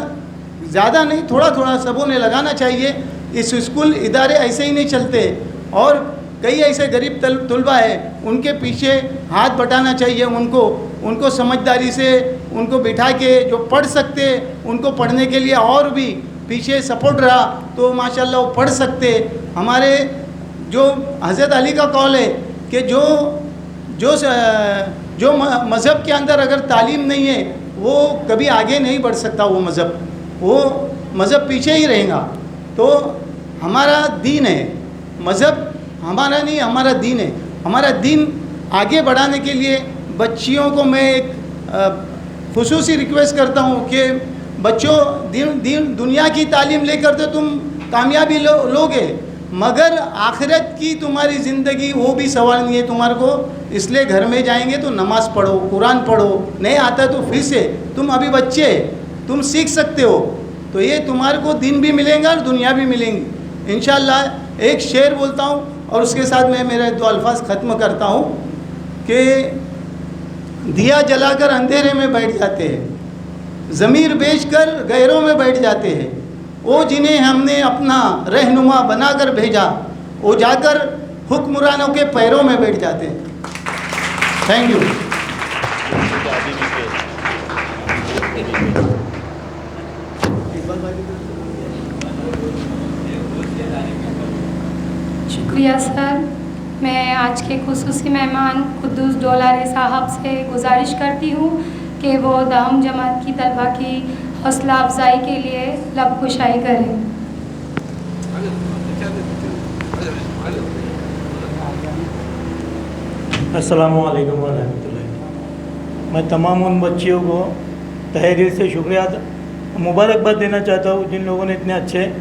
ज़्यादा नहीं, थोड़ा थोड़ा सबों ने लगाना चाहिए। इस स्कूल इदारे ऐसे ही नहीं चलते, और कई ऐसे गरीब तलबा है, उनके पीछे हाथ बटाना चाहिए। उनको समझदारी से उनको बिठा के जो पढ़ सकते, उनको पढ़ने के लिए और भी पीछे सपोर्ट रहा तो माशाल्लाह वो पढ़ सकते। हमारे जो हज़रत अली का कौल है कि जो मज़हब के अंदर अगर तालीम नहीं है वो कभी आगे नहीं बढ़ सकता, वो मज़हब पीछे ही रहेगा। तो हमारा दीन है, मज़हब हमारा नहीं, हमारा दीन है। हमारा दीन आगे बढ़ाने के लिए बच्चियों को मैं एक खुसूसी रिक्वेस्ट करता हूँ कि बच्चों, दुनिया की तालीम लेकर तो तुम कामयाबी लोगे, मगर आखिरत की तुम्हारी ज़िंदगी वो भी सवाल नहीं है तुम्हारे को। इसलिए घर में जाएंगे तो नमाज़ पढ़ो, कुरान पढ़ो, नहीं आता तो फिर से, तुम अभी बच्चे, तुम सीख सकते हो, तो ये तुम्हारे को दिन भी मिलेगा और दुनिया भी मिलेंगी इंशाअल्लाह। एक शेर बोलता हूँ और उसके साथ मैं मेरे 2 अल्फाज ख़त्म करता हूँ कि दिया जलाकर अंधेरे में बैठ जाते हैं, ज़मीर बेचकर गहरों में बैठ जाते हैं, वो जिन्हें हमने अपना रहनुमा बनाकर भेजा, वो जाकर हुक्मरानों के पैरों में बैठ जाते हैं। Thank you. शुक्रिया सर। मैं आज के खुसूसी मेहमान कुद्दूस डोलारे साहब से गुजारिश करती हूँ कि वो दहम जमात की तलबा की हौसला अफजाई के लिए लब कुशाई करें। अस्सलामु अलैकुम व रहमतुल्लाह। मैं तमाम उन बच्चियों को तहे दिल से शुक्रिया मुबारकबाद देना चाहता हूँ जिन लोगों ने इतने अच्छे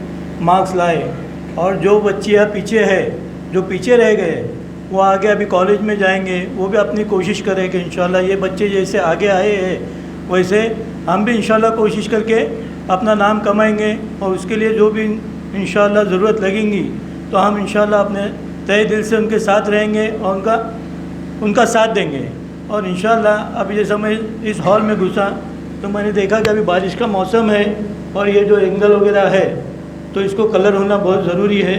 मार्क्स लाए, और जो बच्चियाँ पीछे है, जो पीछे रह गए, वो आगे अभी कॉलेज में जाएंगे, वो भी अपनी कोशिश करें कि इंशाल्लाह ये बच्चे जैसे आगे आए हैं वैसे हम भी इंशाल्लाह कोशिश करके अपना नाम कमाएंगे, और उसके लिए जो भी इंशाल्लाह ज़रूरत लगेंगी तो हम इंशाल्लाह अपने तहे दिल से उनके साथ रहेंगे और उनका साथ देंगे। और इंशाल्लाह अभी जैसे मैं इस हॉल में घुसा तो मैंने देखा कि अभी बारिश का मौसम है और ये जो एंगल वगैरह है तो इसको कलर होना बहुत ज़रूरी है।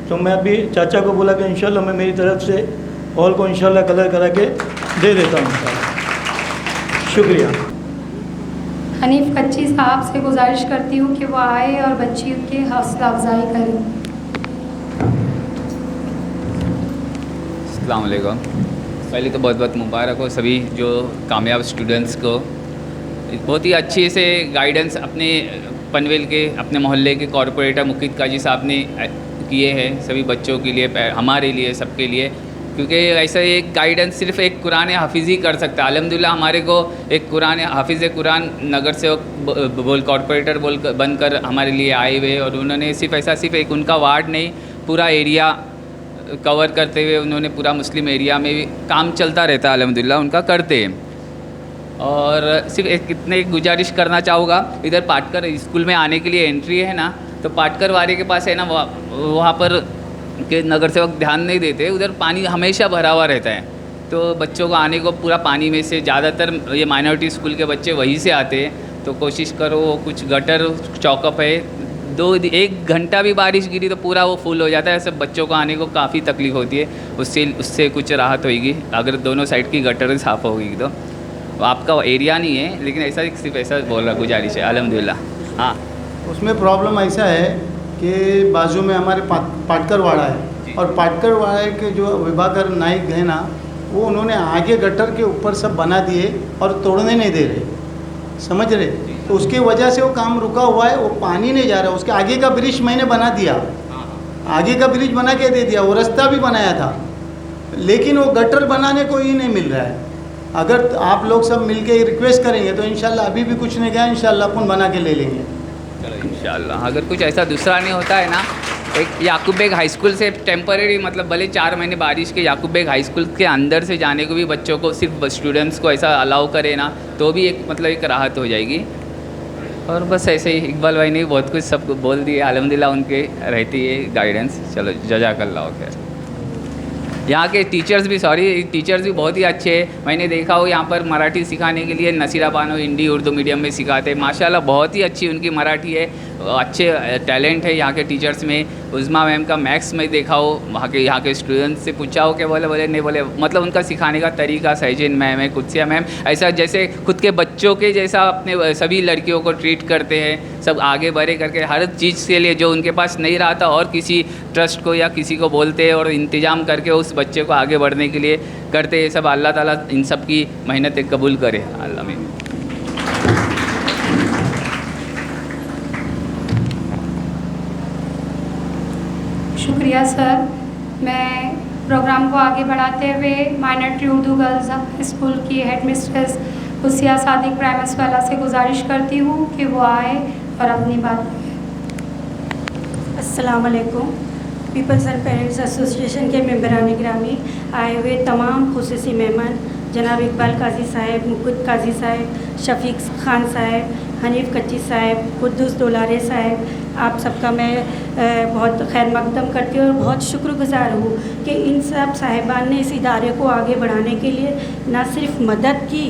तो मैं अभी चाचा को बोला कि इंशाल्लाह मैं मेरी तरफ से हॉल को इंशाल्लाह कलर करा के दे देता हूँ। शुक्रिया। हनीफ कच्ची साहब से गुजारिश करती हूँ कि वो आए और बच्चियों की हौसला अफजाई करें। अस्सलाम वालेकुम। पहले तो बहुत बहुत मुबारक हो सभी जो कामयाब स्टूडेंट्स को। बहुत ही अच्छे से गाइडेंस अपने पनवेल के, अपने मोहल्ले के कॉरपोरेटर मुकीद काजी साहब ने किए हैं सभी बच्चों के लिए, हमारे लिए, सबके लिए, क्योंकि ऐसा एक गाइडेंस सिर्फ एक कुरान हाफिज़ ही कर सकता है। अल्हम्दुलिल्लाह हमारे को एक कुरान हाफिज़ कुरान नगर से कॉरपोरेटर बनकर हमारे लिए आए हुए, और उन्होंने सिर्फ एक उनका वार्ड नहीं, पूरा एरिया कवर करते हुए उन्होंने पूरा मुस्लिम एरिया में भी काम चलता रहता है अल्हम्दुलिल्लाह उनका करते हैं। और सिर्फ एक इतने गुजारिश करना चाहूँगा, इधर पाटकर स्कूल में आने के लिए एंट्री है ना, तो पाटकर वाले के पास है ना, वहाँ पर के नगर सेवक ध्यान नहीं देते, उधर पानी हमेशा भरा हुआ रहता है, तो बच्चों को आने को पूरा पानी में से, ज़्यादातर ये माइनॉरिटी स्कूल के बच्चे वहीं से आते हैं, तो कोशिश करो कुछ गटर चौकअप है, 1 घंटा भी बारिश गिरी तो पूरा वो फुल हो जाता है, सब बच्चों को आने को काफ़ी तकलीफ़ होती है, उससे कुछ राहत होगी अगर दोनों साइड की गटर साफ़ होगी। तो आपका एरिया नहीं है, लेकिन ऐसा सिर्फ ऐसा बोल रहा गुजारिश है अल्हम्दुलिल्लाह। हाँ, उसमें प्रॉब्लम ऐसा है कि बाजू में हमारे पाटकर वाड़ा है, और पाटकर वाड़े के जो विभाकर नाइक है ना, वो उन्होंने आगे गटर के ऊपर सब बना दिए और तोड़ने नहीं दे रहे, समझ रहे, तो उसकी वजह से वो काम रुका हुआ है, वो पानी नहीं जा रहा। उसके आगे का ब्रिज मैंने बना दिया, आगे का ब्रिज बना के दे दिया, वो रास्ता भी बनाया था, लेकिन वो गटर बनाने को ही नहीं मिल रहा है। अगर आप लोग सब मिलके रिक्वेस्ट करेंगे तो इंशाल्लाह, अभी भी कुछ नहीं गया, इंशाल्लाह अपन बना के ले लेंगे। चलो इंशाल्लाह, अगर कुछ ऐसा दूसरा नहीं होता है ना एक याकूब बेग हाई स्कूल से टेम्परेरी मतलब भले 4 महीने बारिश के याकूब बेग हाई स्कूल के अंदर से जाने को भी बच्चों को सिर्फ स्टूडेंट्स को ऐसा अलाउ करे ना तो भी एक मतलब एक राहत हो जाएगी। और बस ऐसे ही इकबाल भाई ने बहुत कुछ सब बोल दिए, अल्हम्दुलिल्लाह उनके रहती है गाइडेंस। चलो जज़ाकल्लाह खैर। यहाँ के टीचर्स भी बहुत ही अच्छे हैं। मैंने देखा हो यहाँ पर मराठी सिखाने के लिए नसीरा बानो हिंदी उर्दू मीडियम में सिखाते हैं। माशाल्लाह बहुत ही अच्छी उनकी मराठी है, अच्छे टैलेंट है यहाँ के टीचर्स में। उज़मा मैम का मैथ्स में देखा हो, यहाँ के स्टूडेंट्स से पूछा हो कि बोले नहीं बोले, मतलब उनका सिखाने का तरीका सहजिन मैम है, कुत्सिया मैम ऐसा जैसे खुद के बच्चों के जैसा अपने सभी लड़कियों को ट्रीट करते हैं, सब आगे बढ़े करके हर चीज़ के लिए जो उनके पास नहीं रहा था और किसी ट्रस्ट को या किसी को बोलते हैं और इंतज़ाम करके उस बच्चे को आगे बढ़ने के लिए करते हैं। सब अल्लाह ताला इन सब की मेहनत कबूल करे। आमीन। शुक्रिया सर। मैं प्रोग्राम को आगे बढ़ाते हुए माइनॉरिटी उर्दू गर्ल्स स्कूल की हेडमिस्ट्रेस कुसिया सादिक प्राइमरी वाला से गुजारिश करती हूँ कि वो आए और अपनी बात करें। अस्सलाम वालेकुम। पीपल्स एंड पेरेंट्स एसोसिएशन के मेंबरान गिरामी, आए हुए तमाम खुसूसी मेहमान जनाब इकबाल काजी साहब, मुकुद काजी साहब, शफीक खान साहब, हनीफ कच्ची साहब, कुद्दूस दुलारे साहब, आप सबका मैं बहुत खैर मकदम करती हूँ और बहुत शुक्रगुजार हूँ कि इन सब साहिबान ने इस इदारे को आगे बढ़ाने के लिए न सिर्फ मदद की,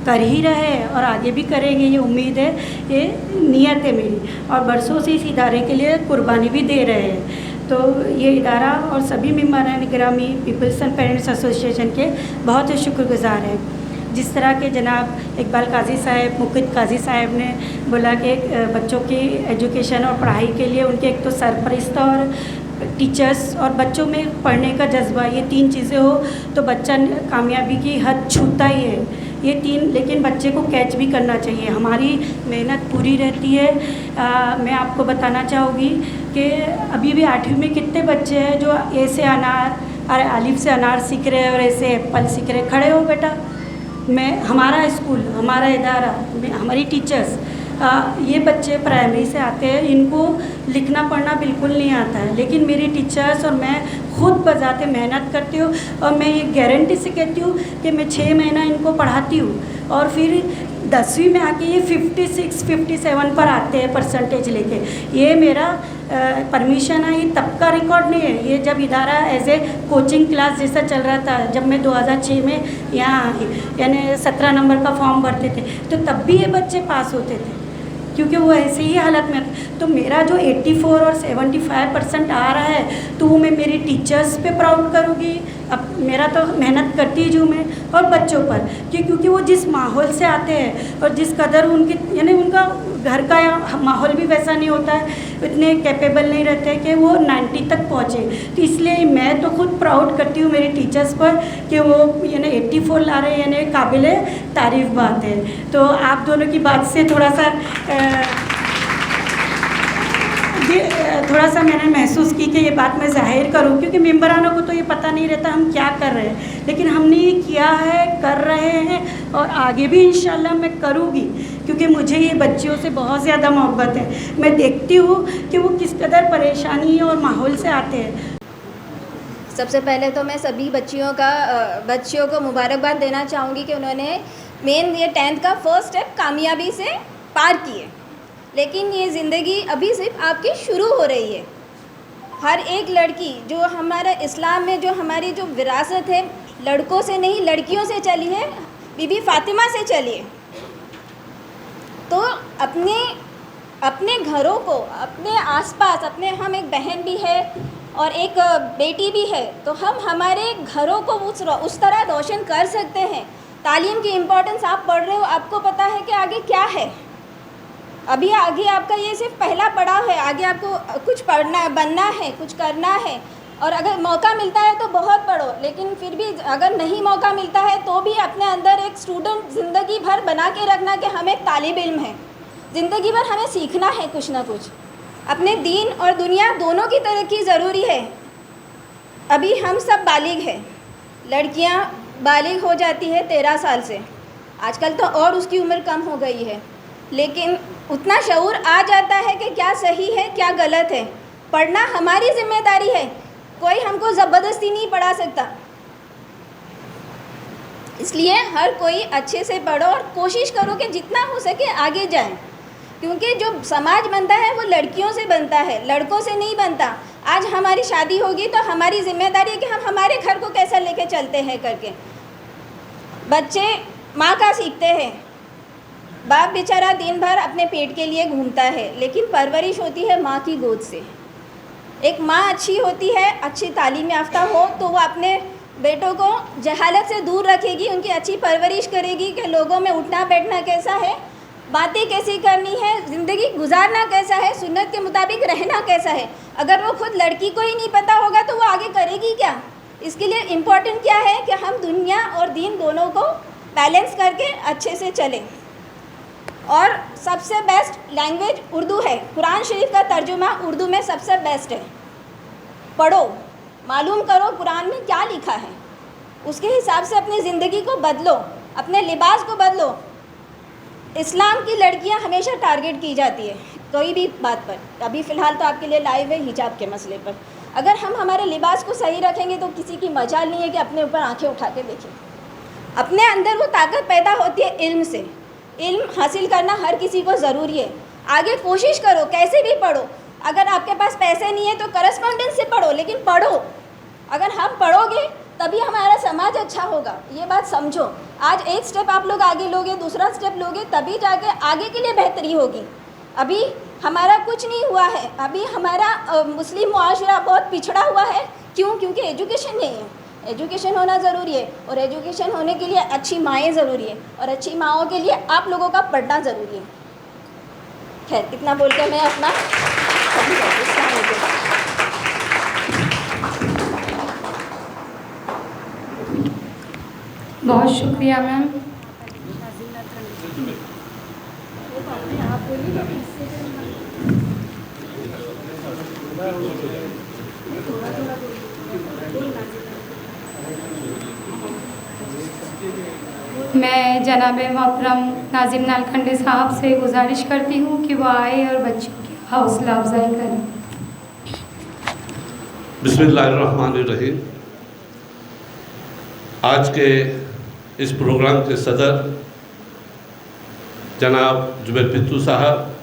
कर ही रहे और आगे भी करेंगे, ये उम्मीद है, ये नीयत है मेरी, और बरसों से इस इदारे के लिए कुर्बानी भी दे रहे हैं। तो ये इदारा और सभी मेंबरान गिरामी पीपल्स एंड पेरेंट्स एसोसिएशन के बहुत ही शुक्रगुजार हैं। जिस तरह के जनाब इकबाल काजी साहब, मुकुद काजी साहब ने बोला कि बच्चों की एजुकेशन और पढ़ाई के लिए उनके एक तो सरपरस्त और टीचर्स और बच्चों में पढ़ने का जज्बा, ये 3 चीज़ें हो तो बच्चा कामयाबी की हद छूता ही है। ये 3, लेकिन बच्चे को कैच भी करना चाहिए। हमारी मेहनत पूरी रहती है। मैं आपको बताना चाहूँगी कि अभी भी 8वीं में कितने बच्चे हैं जो ए से अनार और अलिफ से अनार सीख रहे हैं और ऐसे एप्पल सीख रहे हैं। खड़े हो बेटा। हमारा स्कूल, हमारा इदारा, हमारी टीचर्स, ये बच्चे प्राइमरी से आते हैं, इनको लिखना पढ़ना बिल्कुल नहीं आता है, लेकिन मेरी टीचर्स और मैं खुद बजाते मेहनत करती हूँ और मैं ये गारंटी से कहती हूँ कि मैं 6 महीना इनको पढ़ाती हूँ और फिर 10वीं में आके ये 56-57 पर आते हैं परसेंटेज लेके। ये मेरा परमिशन है, ये तब का रिकॉर्ड नहीं है। ये जब इदारा एज ए कोचिंग क्लास जैसा चल रहा था, जब मैं 2006 में यहाँ आई, यानी 17 नंबर का फॉर्म भरते थे, तो तब भी ये बच्चे पास होते थे क्योंकि वो ऐसे ही हालत में। तो मेरा जो 84 और 75% आ रहा है तो वो मैं मेरी टीचर्स पे प्राउड करूँगी। अब मेरा तो मेहनत करती ही हूँ मैं, और बच्चों पर क्योंकि वो जिस माहौल से आते हैं और जिस कदर उनके यानी उनका घर का माहौल भी वैसा नहीं होता है, इतने कैपेबल नहीं रहते हैं कि वो 90 तक पहुँचे। तो इसलिए मैं तो खुद प्राउड करती हूँ मेरे टीचर्स पर कि वो यानी 84 ला रहे हैं, यानी काबिल तारीफ़ बात है। तो आप दोनों की बात से थोड़ा सा मैंने महसूस की कि ये बात मैं ज़ाहिर करूं, क्योंकि मेंबरानों को तो ये पता नहीं रहता हम क्या कर रहे हैं, लेकिन हमने ये किया है, कर रहे हैं और आगे भी इंशाल्लाह मैं करूँगी, क्योंकि मुझे ये बच्चियों से बहुत ज़्यादा मोहब्बत है। मैं देखती हूँ कि वो किस कदर परेशानी और माहौल से आते हैं। सबसे पहले तो मैं सभी बच्चियों को मुबारकबाद देना चाहूँगी कि उन्होंने मेन ये 10th का फर्स्ट स्टेप कामयाबी से पार किए, लेकिन ये ज़िंदगी अभी सिर्फ आपकी शुरू हो रही है। हर एक लड़की जो हमारा इस्लाम में जो हमारी जो विरासत है, लड़कों से नहीं लड़कियों से चली है, बीबी फातिमा से चली है। तो अपने घरों को, अपने आसपास, हम एक बहन भी है और एक बेटी भी है, तो हम हमारे घरों को उस तरह रोशन कर सकते हैं। तालीम की इम्पोर्टेंस आप पढ़ रहे हो, आपको पता है कि आगे क्या है। अभी आगे आपका ये सिर्फ पहला पड़ाव है, आगे आपको कुछ बनना है, कुछ करना है, और अगर मौका मिलता है तो बहुत पढ़ो, लेकिन फिर भी अगर नहीं मौका मिलता है तो भी अपने अंदर एक स्टूडेंट ज़िंदगी भर बना के रखना कि हम एक तालिब इल्म है, ज़िंदगी भर हमें सीखना है कुछ ना कुछ। अपने दीन और दुनिया दोनों की तरक्की ज़रूरी है। अभी हम सब बालिग हैं, लड़कियां बालिग हो जाती है 13 साल से, आजकल तो और उसकी उम्र कम हो गई है, लेकिन उतना शऊर आ जाता है कि क्या सही है क्या गलत है। पढ़ना हमारी जिम्मेदारी है, कोई हमको ज़बरदस्ती नहीं पढ़ा सकता। इसलिए हर कोई अच्छे से पढ़ो और कोशिश करो कि जितना हो सके आगे जाएं, क्योंकि जो समाज बनता है वो लड़कियों से बनता है, लड़कों से नहीं बनता। आज हमारी शादी होगी तो हमारी जिम्मेदारी है कि हम हमारे घर को कैसा लेके चलते हैं करके। बच्चे माँ का सीखते हैं, बाप बेचारा दिन भर अपने पेट के लिए घूमता है, लेकिन परवरिश होती है माँ की गोद से। एक माँ अच्छी होती है, अच्छी तालीम याफ्ता हो तो वो अपने बेटों को जहालत से दूर रखेगी, उनकी अच्छी परवरिश करेगी कि लोगों में उठना बैठना कैसा है, बातें कैसी करनी है, ज़िंदगी गुजारना कैसा है, सुन्नत के मुताबिक रहना कैसा है। अगर वो खुद लड़की को ही नहीं पता होगा तो वो आगे करेगी क्या। इसके लिए इम्पोर्टेंट क्या है कि हम दुनिया और दीन दोनों को बैलेंस करके अच्छे से चलें। और सबसे बेस्ट लैंग्वेज उर्दू है, कुरान शरीफ का तर्जुमा उर्दू में सबसे बेस्ट है। पढ़ो, मालूम करो कुरान में क्या लिखा है, उसके हिसाब से अपनी ज़िंदगी को बदलो, अपने लिबास को बदलो। इस्लाम की लड़कियां हमेशा टारगेट की जाती है कोई भी बात पर। अभी फ़िलहाल तो आपके लिए लाइव है हिजाब के मसले पर। अगर हम हमारे लिबास को सही रखेंगे तो किसी की मजाल नहीं है कि अपने ऊपर आंखें उठा के देखें। अपने अंदर वो ताकत पैदा होती है इल्म से। इल्म हासिल करना हर किसी को ज़रूरी है। आगे कोशिश करो, कैसे भी पढ़ो। अगर आपके पास पैसे नहीं है तो करस्पॉन्डेंस से पढ़ो, लेकिन पढ़ो। अगर हम पढ़ोगे तभी हमारा समाज अच्छा होगा, ये बात समझो। आज एक स्टेप आप लोग आगे लोगे, दूसरा स्टेप लोगे, तभी जाके आगे के लिए बेहतरी होगी। अभी हमारा कुछ नहीं हुआ है, अभी हमारा मुस्लिम मुआशरा बहुत पिछड़ा हुआ है। क्यों? क्योंकि एजुकेशन नहीं है। एजुकेशन होना ज़रूरी है, और एजुकेशन होने के लिए अच्छी माएँ ज़रूरी है, और अच्छी माँओं के लिए आप लोगों का पढ़ना ज़रूरी है। खैर, इतना बोल के मैं अपना बहुत शुक्रिया मैम। मैं जनाब मोहतरम नाजिम नालखंडी साहब से गुजारिश करती हूँ कि वो आए और बच्चों की हौसला अफजाई करें। बिस्मिल्लाहिर्रहमानिर्रहीम। आज के इस प्रोग्राम के सदर जनाब जुबैर पित्तू साहब,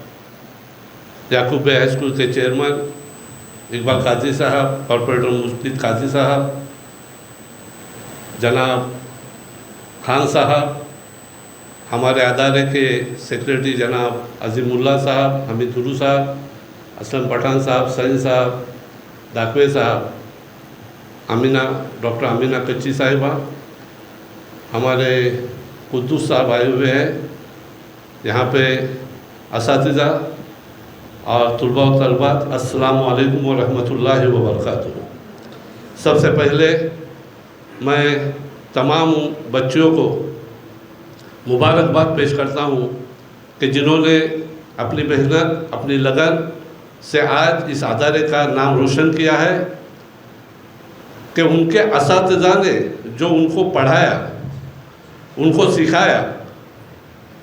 याकूब हाई स्कूल के चेयरमैन इकबाल काजी साहब, कॉर्पोरेटर मुफ्ती काजी साहब, जनाब खान साहब, हमारे अदारे के सेक्रेटरी जनाब अजीमुल्ला साहब, हमीद गुरु साहब, असलम पठान साहब, सईद साहब, दाकवे साहब, डॉक्टर अमीना कच्ची साहिबा, हमारे कुद्दूस साहब आए हुए हैं यहाँ पे, असातिज़ा और तुलबा व तलबात, अस्सलामु अलैकुम व रहमतुल्लाहि व बरकातुहू। सबसे पहले मैं तमाम बच्चों को मुबारकबाद पेश करता हूँ कि जिन्होंने अपनी मेहनत, अपनी लगन से आज इस अदारे का नाम रोशन किया है, कि उनके असातिज़ा ने जो उनको पढ़ाया, उनको सिखाया,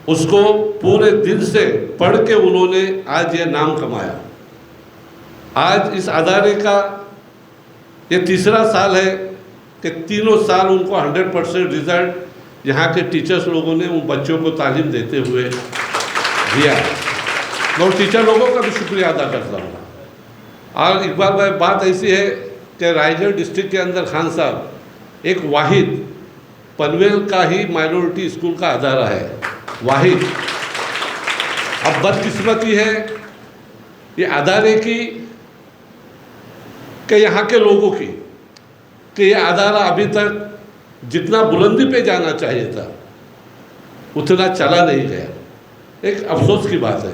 उसको पूरे दिल से पढ़ के उन्होंने आज ये नाम कमाया। आज इस अदारे का ये तीसरा साल है कि तीनों साल उनको 100% रिज़ल्ट यहाँ के टीचर्स लोगों ने उन बच्चों को तालीम देते हुए दिया। मैं उन टीचर लोगों का भी शुक्रिया अदा करता हूँ। और इकबाल भाई, बात ऐसी है कि रायगढ़ डिस्ट्रिक्ट के अंदर खान साहब एक वाहिद पनवेल का ही माइनॉरिटी स्कूल का अदारा है, वाहिद। अब बदकिस्मती है ये अदारे की कि यहाँ के लोगों की, कि ये अदारा अभी तक जितना बुलंदी पे जाना चाहिए था उतना चला नहीं गया। एक अफसोस की बात है।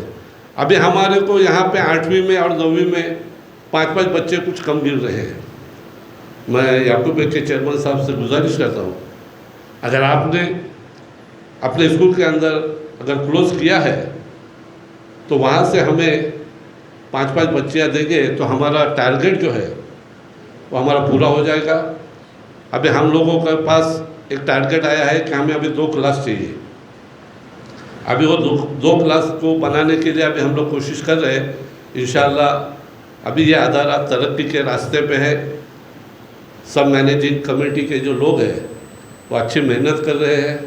अभी हमारे को यहाँ पे 8वीं में और 9वीं में 5-5 बच्चे कुछ कम मिल रहे हैं। मैं याकूब के चेयरमैन साहब से गुजारिश करता हूँ, अगर आपने अपने स्कूल के अंदर अगर क्लोज़ किया है तो वहाँ से हमें 5-5 बच्चियाँ देंगे तो हमारा टारगेट जो है वो हमारा पूरा हो जाएगा। अभी हम लोगों के पास एक टारगेट आया है कि हमें अभी 2 क्लास चाहिए। अभी वो 2 क्लास को बनाने के लिए अभी हम लोग कोशिश कर रहे हैं। इंशाअल्लाह अभी ये अदारा तरक्की के रास्ते पे है। सब मैनेजिंग कमेटी के जो लोग हैं वो अच्छी मेहनत कर रहे हैं।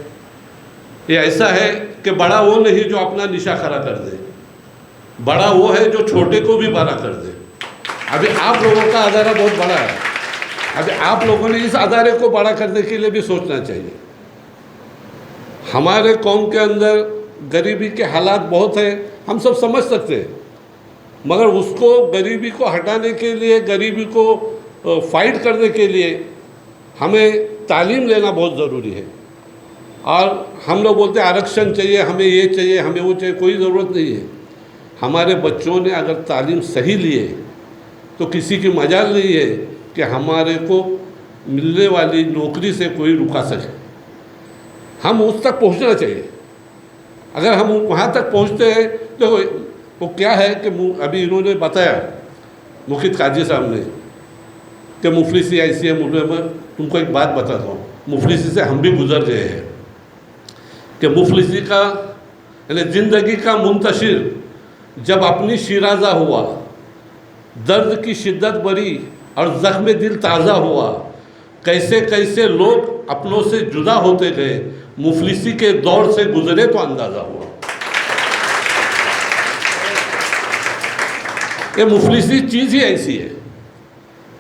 ये ऐसा है कि बड़ा वो नहीं जो अपना निशा खड़ा कर दे, बड़ा वो है जो छोटे को भी बड़ा कर दे। अभी आप लोगों का अदारा बहुत बड़ा है, अभी आप लोगों ने इस अदारे को बड़ा करने के लिए भी सोचना चाहिए। हमारे कौम के अंदर गरीबी के हालात बहुत हैं, हम सब समझ सकते हैं, मगर उसको गरीबी को हटाने के लिए, गरीबी को फाइट करने के लिए हमें तालीम लेना बहुत ज़रूरी है। और हम लोग बोलते हैं आरक्षण चाहिए, हमें ये चाहिए, हमें वो चाहिए, कोई ज़रूरत नहीं है। हमारे बच्चों ने अगर तालीम सही लिए तो किसी की मजाल नहीं है कि हमारे को मिलने वाली नौकरी से कोई रुका सके। हम उस तक पहुंचना चाहिए। अगर हम वहाँ तक पहुँचते हैं तो वो क्या है कि अभी इन्होंने बताया मुखित काजी साहब ने कि मुफलिसी ऐसी है। मैं तुमको एक बात बताता हूँ, मुफलिसी से हम भी गुजर गए हैं कि मुफलिसी का यानी ज़िंदगी का मुंतशिर जब अपनी शिराजा हुआ, दर्द की शिद्दत बढ़ी और ज़ख्म दिल ताज़ा हुआ, कैसे कैसे लोग अपनों से जुदा होते गए, मुफलिसी के दौर से गुजरे तो अंदाज़ा हुआ। ये मुफलिसी चीज़ ही ऐसी है,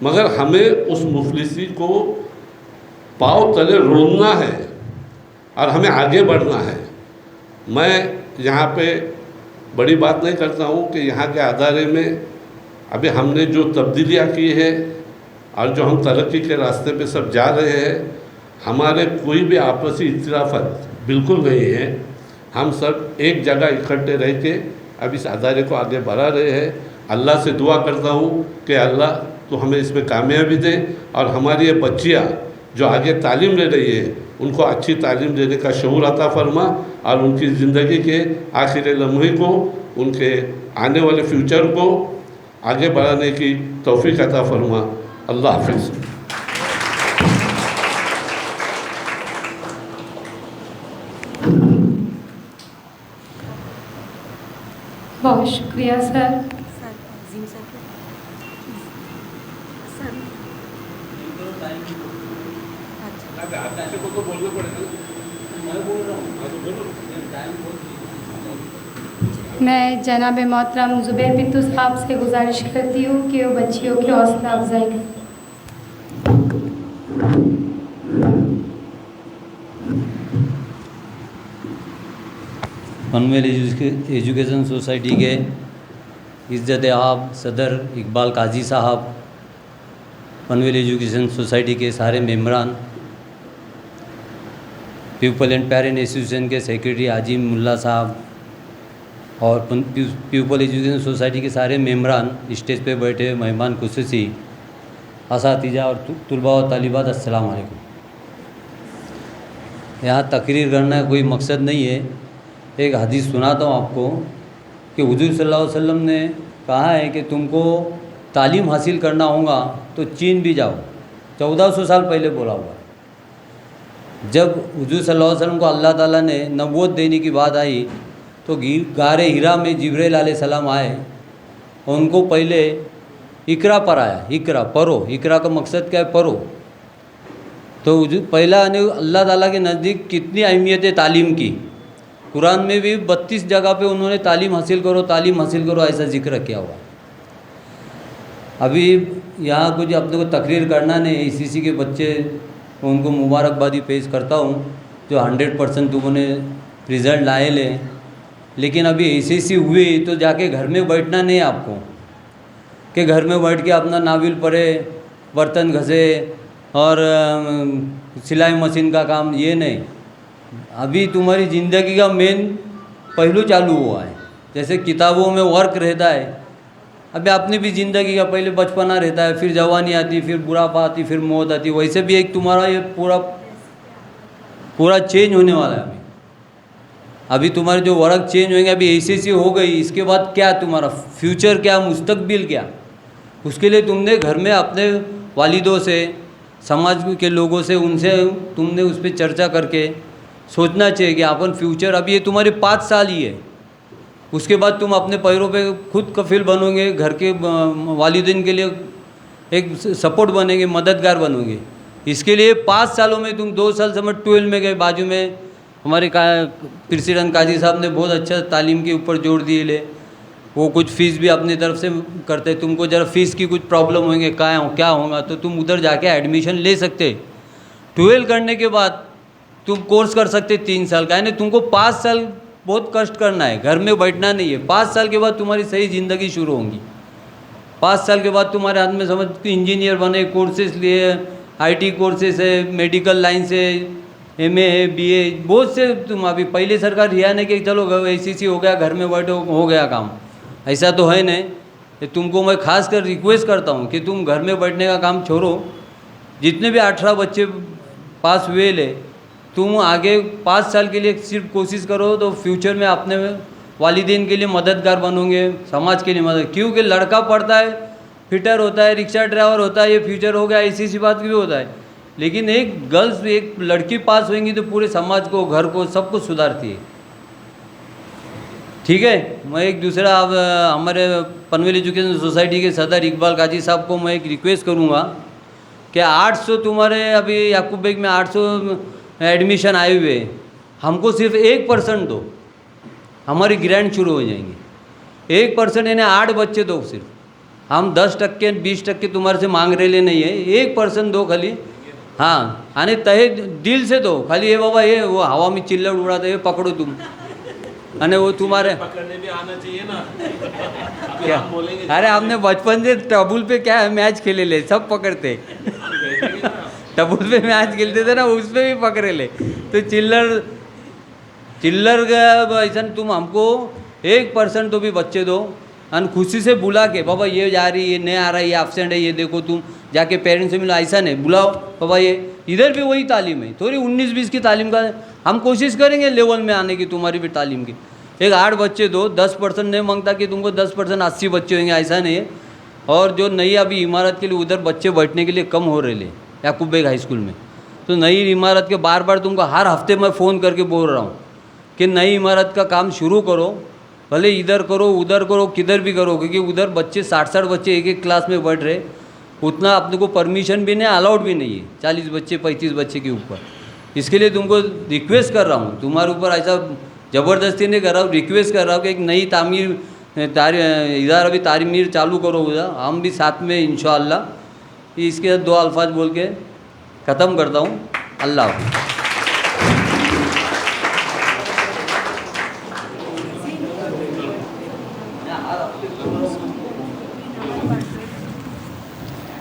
मगर हमें उस मुफलिसी को पाँव तले रोकना है और हमें आगे बढ़ना है। मैं यहाँ पे बड़ी बात नहीं करता हूँ कि यहाँ के अदारे में अभी हमने जो तब्दीलियाँ की है और जो हम तरक्की के रास्ते पे सब जा रहे हैं, हमारे कोई भी आपसी इख्तिलाफत बिल्कुल नहीं है। हम सब एक जगह इकट्ठे रह के अब इस अदारे को आगे बढ़ा रहे हैं। अल्लाह से दुआ करता हूँ कि अल्लाह तो हमें इसमें कामयाबी दे और हमारी ये बच्चियाँ जो आगे तालीम ले रही है उनको अच्छी तालीम देने का शऊर अता फरमा और उनकी ज़िंदगी के आखिरी लम्हे को, उनके आने वाले फ्यूचर को आगे बढ़ाने की तौफीक अता फरमा। अल्लाह हाफ़िज़। बहुत शुक्रिया सर। मैं जनाब मोहतरम ज़ुबैर बिट्टू साहब से गुजारिश करती हूँ कि वो बच्चियों की हौसला अफजाई करें। पनवेल एजुकेशन सोसाइटी के इज़्ज़त आब सदर इकबाल काजी साहब, पनवेल एजुकेशन सोसाइटी के सारे मेम्बरान, पीपल एंड पेरेंट एसोसिएशन के सेक्रेटरी आजिम मुल्ला साहब और पीपल एजुकेशन सोसाइटी के सारे मेम्बरान, स्टेज पे बैठे मेहमान खुसूसी, असातिज़ा और तुलबा और तालिबात, अस्सलाम वालेकुम। यहाँ तकरीर करना कोई मकसद नहीं है। एक हदीस सुनाता हूँ आपको कि हुजूर सल्लल्लाहु अलैहि वसल्लम ने कहा है कि तुमको तालीम हासिल करना होगा तो चीन भी जाओ। 1400 साल पहले बोला हुआ। जब हुजूर सल्लल्लाहु अलैहि वसल्लम को अल्लाह ताला ने नबूवत देने की बात आई तो गारे हिरा में जिब्राइल अलैहिस्सलाम आए और उनको पहले इकरा पढ़ाया। इकरा पढ़ो, इकरा का मकसद क्या है? पढ़ो। तो पहला अल्लाह ताला के नज़दीक कितनी अहमियत है तालीम की। कुरान में भी 32 जगह पे उन्होंने तालीम हासिल करो, तालीम हासिल करो ऐसा जिक्र किया हुआ। अभी यहाँ कुछ अपने को तकरीर करना नहीं, ACC के बच्चे उनको मुबारकबादी पेश करता हूँ जो 100% उन्होंने रिज़ल्ट लाए ले। लेकिन अभी ACC हुए तो जाके घर में बैठना नहीं आपको कि घर में बैठ के अपना नाविल पढ़े, बर्तन घसे और सिलाई मशीन का काम, ये नहीं। अभी तुम्हारी ज़िंदगी का मेन पहलू चालू हुआ है। जैसे किताबों में वर्क रहता है, अभी अपनी भी ज़िंदगी का पहले बचपना रहता है, फिर जवानी आती, फिर बुढ़ापा आती, फिर मौत आती। वैसे भी एक तुम्हारा ये पूरा चेंज होने वाला है। अभी तुम्हारे जो वर्क चेंज होंगे, अभी ACC हो गई, इसके बाद क्या तुम्हारा फ्यूचर, क्या मुस्तकबिल क्या, उसके लिए तुमने घर में अपने वालिदों से, समाज के लोगों से, उनसे तुमने उस पर चर्चा करके सोचना चाहिए कि अपन फ्यूचर, अभी ये तुम्हारे 5 साल ही है। उसके बाद तुम अपने पैरों पे खुद कफील बनोगे, घर के वालिदैन के लिए एक सपोर्ट बनेंगे, मददगार बनोगे। इसके लिए 5 सालों में तुम 2 साल समझ 12 में गए, बाजू में हमारे प्रेसिडेंट काजी साहब ने बहुत अच्छा तालीम के ऊपर जोर दिए ले, वो कुछ फ़ीस भी अपनी तरफ से करते। तुमको ज़रा फ़ीस की कुछ प्रॉब्लम होंगे क्या होगा तो तुम उधर जाके एडमिशन ले सकते। 12 करने के बाद तुम कोर्स कर सकते 3 साल का, यानी तुमको 5 साल बहुत कष्ट करना है, घर में बैठना नहीं है। 5 साल के बाद तुम्हारी सही ज़िंदगी शुरू होगी। 5 साल के बाद तुम्हारे हाथ में समझ इंजीनियर बने, कोर्सेज लिए, IT कोर्सेज है, मेडिकल लाइन से MA है, BA, बहुत से। तुम अभी पहले सरकार रिया नहीं कि चलो ACC हो गया, घर में बैठो हो गया काम, ऐसा तो है नहीं। तुमको मैं खास कर रिक्वेस्ट करता हूँ कि तुम घर में बैठने का काम छोड़ो। जितने भी 18 बच्चे पास हुए ले, तुम आगे 5 साल के लिए सिर्फ कोशिश करो तो फ्यूचर में अपने वालिदैन के लिए मददगार बनोगे, समाज के लिए मदद। क्योंकि लड़का पढ़ता है, फिटर होता है, रिक्शा ड्राइवर होता है, ये फ्यूचर हो गया, ऐसी सी बात भी होता है। लेकिन एक लड़की पास होंगी तो पूरे समाज को, घर को, सब कुछ सुधारती है। ठीक है। मैं एक दूसरा हमारे पनवेल एजुकेशन सोसाइटी के सदर इकबाल काजी साहब को मैं एक रिक्वेस्ट करूँगा कि 800 तुम्हारे अभी याकूब बेग में 800 एडमिशन आए हुए, हमको सिर्फ 1% दो, हमारी ग्रांट शुरू हो जाएंगी। 1% यानी 8 बच्चे दो सिर्फ। हम 10% 20% तुम्हारे से मांग रहे नहीं है, 1% दो खाली। हाँ, आणि तहे दिल से दो खाली। ये बाबा ये वो हवा में चिल्लड़ उड़ाते, ये पकड़ो तुम, अने वो तुम्हारे पकड़ने भी आना चाहिए ना। क्या अरे हमने बचपन से टबुल पे क्या है मैच खेले ले, सब पकड़ते। टबुल पे मैच खेलते थे ना, उस पर भी पकड़े ले। तो चिल्लर का ऐसा तुम हमको 1% तो भी बच्चे दो, और खुशी से बुला के बाबा ये जा रही, ये नहीं आ रहा, ये एब्सेंट है, ये देखो तुम जाके पेरेंट्स से मिलो, ऐसा नहीं बुलाओ बाबा। ये इधर भी वही तालीम है, थोड़ी 19-20 की तालीम का हम कोशिश करेंगे लेवल में आने की, तुम्हारी भी तालीम की। एक 8 बच्चे दो, 10% नहीं मांगता कि तुमको 10% 80 बच्चे होंगे, ऐसा नहीं है। और जो नई अभी इमारत के लिए उधर बच्चे बैठने के लिए कम हो रहे ले याकूब बेग हाई स्कूल में, तो नई इमारत के बार बार तुमको हर हफ्ते मैं फ़ोन करके बोल रहा हूँ कि नई इमारत का काम शुरू करो, भले इधर करो उधर करो किधर भी करो, क्योंकि उधर बच्चे 60-60 बच्चे एक क्लास में बैठ रहे, उतना अपने को परमिशन भी नहीं, अलाउड भी नहीं है 40 बच्चे 35 बच्चे के ऊपर। इसके लिए तुमको रिक्वेस्ट कर रहा हूँ, तुम्हारे ऊपर ऐसा ज़बरदस्ती नहीं कर रहा हूँ, रिक्वेस्ट कर रहा हूँ कि एक नई इधर अभी तामीर चालू करो उधर, हम भी साथ में इंशाअल्लाह। इसके 2 अल्फाज बोल के ख़त्म करता हूँ। अल्लाह हाफ़िज़।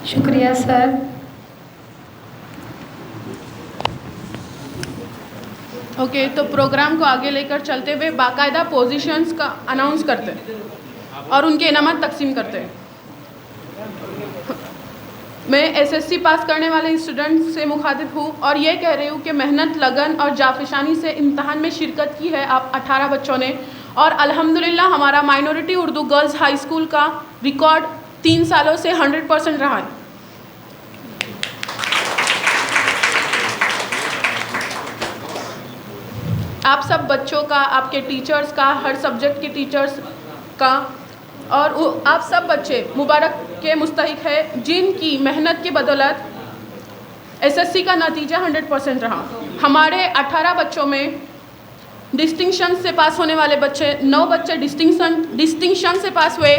शुक्रिया सर। ओके, तो प्रोग्राम को आगे लेकर चलते हुए बाकायदा पोजीशंस का अनाउंस करते हैं और उनके इनामत तकसीम करते हैं। मैं SSC पास करने वाले स्टूडेंट्स से मुखातिब हूँ और ये कह रही हूँ कि मेहनत, लगन और जाफिशानी से इम्तहान में शिरकत की है आप 18 बच्चों ने, और अल्हम्दुलिल्लाह हमारा minority Urdu girls high school का रिकॉर्ड 3 सालों से 100% रहा है। आप सब बच्चों का, आपके टीचर्स का, हर सब्जेक्ट के टीचर्स का, और आप सब बच्चे मुबारक के मुस्तहिक है जिनकी मेहनत की बदौलत SSC का नतीजा 100% रहा। हमारे 18 बच्चों में डिस्टिंक्शन से पास होने वाले बच्चे 9 बच्चे डिस्टिंक्शन से पास हुए,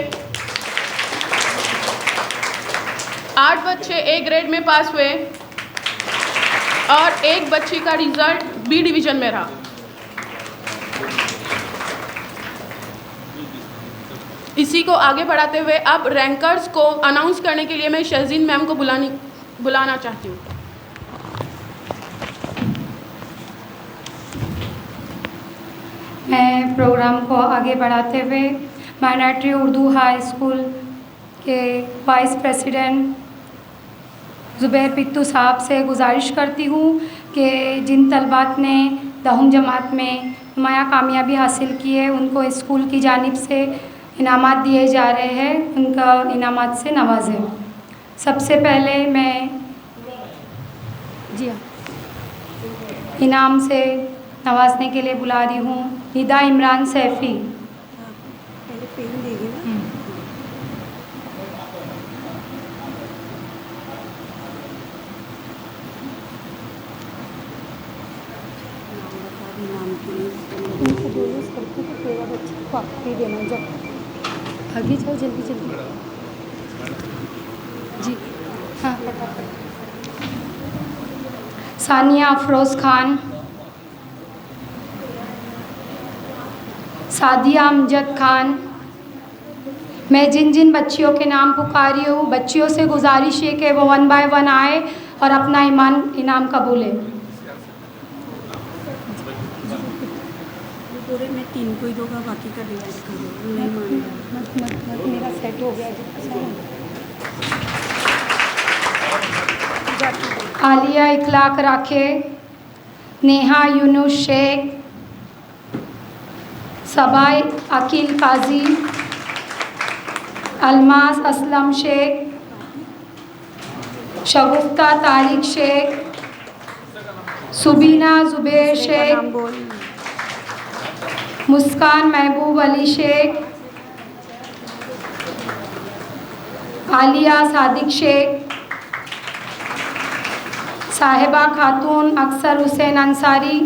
8 बच्चे A ग्रेड में पास हुए और 1 बच्ची का रिजल्ट B डिवीज़न में रहा। इसी को आगे बढ़ाते हुए अब रैंकर्स को अनाउंस करने के लिए मैं शहजीन मैम को बुलाना चाहती हूँ। मैं प्रोग्राम को आगे बढ़ाते हुए माइनॉरिटी उर्दू हाई स्कूल के वाइस प्रेसिडेंट ज़ुबैर पित्तू साहब से गुजारिश करती हूँ कि जिन तलबात ने 10वीं जमात में नुमाया कामयाबी हासिल की है उनको स्कूल की जानिब से इनामात दिए जा रहे हैं, उनका इनामात से नवाजें। सबसे पहले मैं इनाम से नवाजने के लिए बुला रही हूँ निदा इमरान सैफ़ी। पापड़ी देना जाओ, आगे जाओ जल्दी जल्दी। जी हाँ फटाफट। सानिया अफरोज़ खान, सादिया अमजद खान। मैं जिन जिन बच्चियों के नाम पुकारी हूँ, बच्चियों से गुजारिश है कि वो 1 बाय 1 आए और अपना इनाम कबूलें। पूरे में 3 को ही दोगा, बाकी का डिवाइड करो, नहीं मानेगा। मत मेरा सेट हो गया। आलिया इखलाक राखे, नेहा यूनुस शेख, सबाई अकील काजी, अलमास असलम शेख, शगुफ्ता तारिक शेख, सुबीना जुबैर शेख, मुस्कान महबूब अली शेख, आलिया सादिक शेख, साहिबा खातून अक्सर हुसैन अंसारी,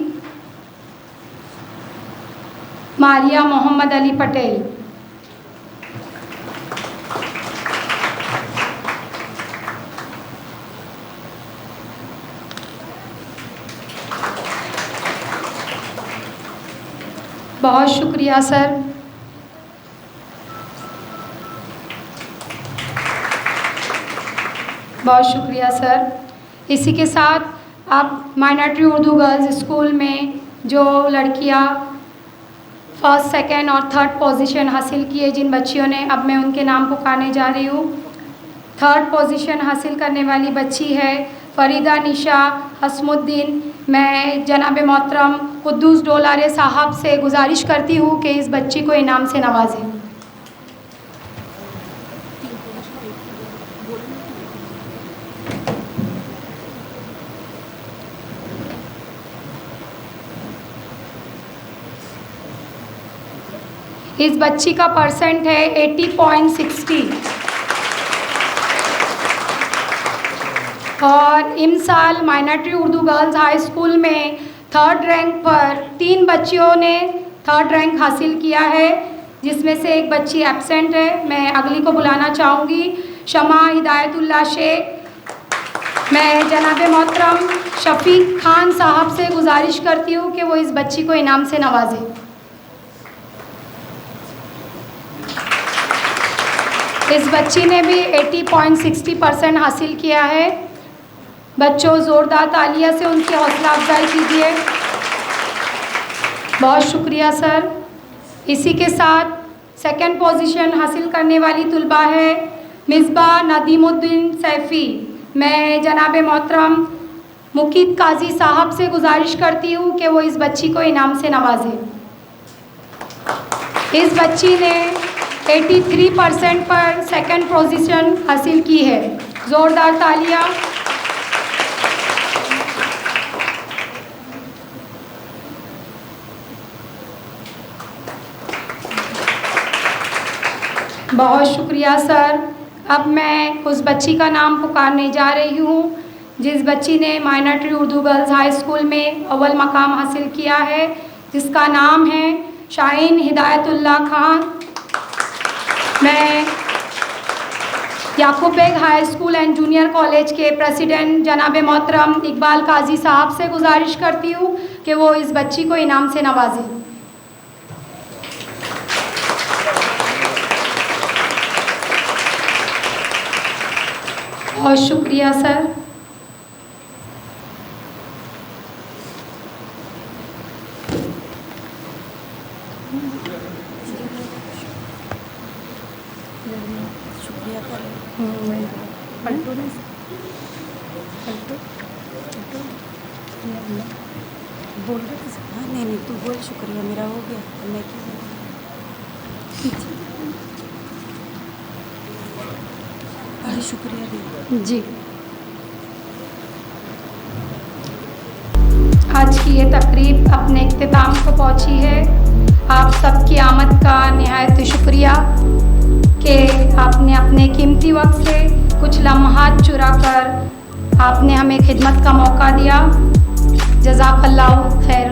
मारिया मोहम्मद अली पटेल। बहुत शुक्रिया सर। बहुत शुक्रिया सर। इसी के साथ अब माइनॉरिटी उर्दू गर्ल्स स्कूल में जो लड़कियां फर्स्ट, सेकंड और थर्ड पोजीशन हासिल किए, जिन बच्चियों ने, अब मैं उनके नाम पुकारने जा रही हूँ। थर्ड पोजीशन हासिल करने वाली बच्ची है फरीदा निशा हसमुद्दीन। मैं जनाब मोहतरम कुद्दूस डोलारे साहब से गुजारिश करती हूँ कि इस बच्ची को इनाम से नवाजें। इस बच्ची का परसेंट है 80.60 और इस साल minority Urdu girls high school में थर्ड रैंक पर 3 बच्चियों ने थर्ड रैंक हासिल किया है, जिसमें से एक बच्ची एब्सेंट है। मैं अगली को बुलाना चाहूँगी, शमा हिदायतुल्लाह शेख। मैं जनाब मोहतरम शफीक खान साहब से गुजारिश करती हूँ कि वो इस बच्ची को इनाम से नवाजें। इस बच्ची ने भी 80.60% हासिल किया है। बच्चों ज़ोरदार तालियां से उनकी हौसला अफजाई कीजिए। बहुत शुक्रिया सर। इसी के साथ सेकंड पोजीशन हासिल करने वाली तुलबा है मिसबा नदीमुद्दीन सैफ़ी। मैं जनाब मोहतरम मुकीद काजी साहब से गुजारिश करती हूँ कि वो इस बच्ची को इनाम से नवाजें। इस बच्ची ने 83% पर सेकंड पोजीशन हासिल की है। ज़ोरदार तालियां। बहुत शुक्रिया सर। अब मैं उस बच्ची का नाम पुकारने जा रही हूँ जिस बच्ची ने minority Urdu girls high school में अव्वल मकाम हासिल किया है, जिसका नाम है शाहीन हिदायतुल्लाह खान। मैं Yakub Beg high school and junior college के प्रेसिडेंट जनाब मोहतरम इकबाल काजी साहब से गुजारिश करती हूँ कि वो इस बच्ची को इनाम से नवाजें। बहुत शुक्रिया सर। शुक्रिया कर बोल रहे थे। हाँ नहीं तू बोल, शुक्रिया मेरा हो गया, मैं क्यों बड़ी शुक्रिया दी जी। आज की ये तकरीब अपने इख्तिताम को पहुंची है। आप सबकी आमद का निहायत शुक्रिया कि आपने अपने कीमती वक्त से कुछ लम्हात चुरा कर आपने हमें खिदमत का मौका दिया। जज़ाकल्लाहु खैर।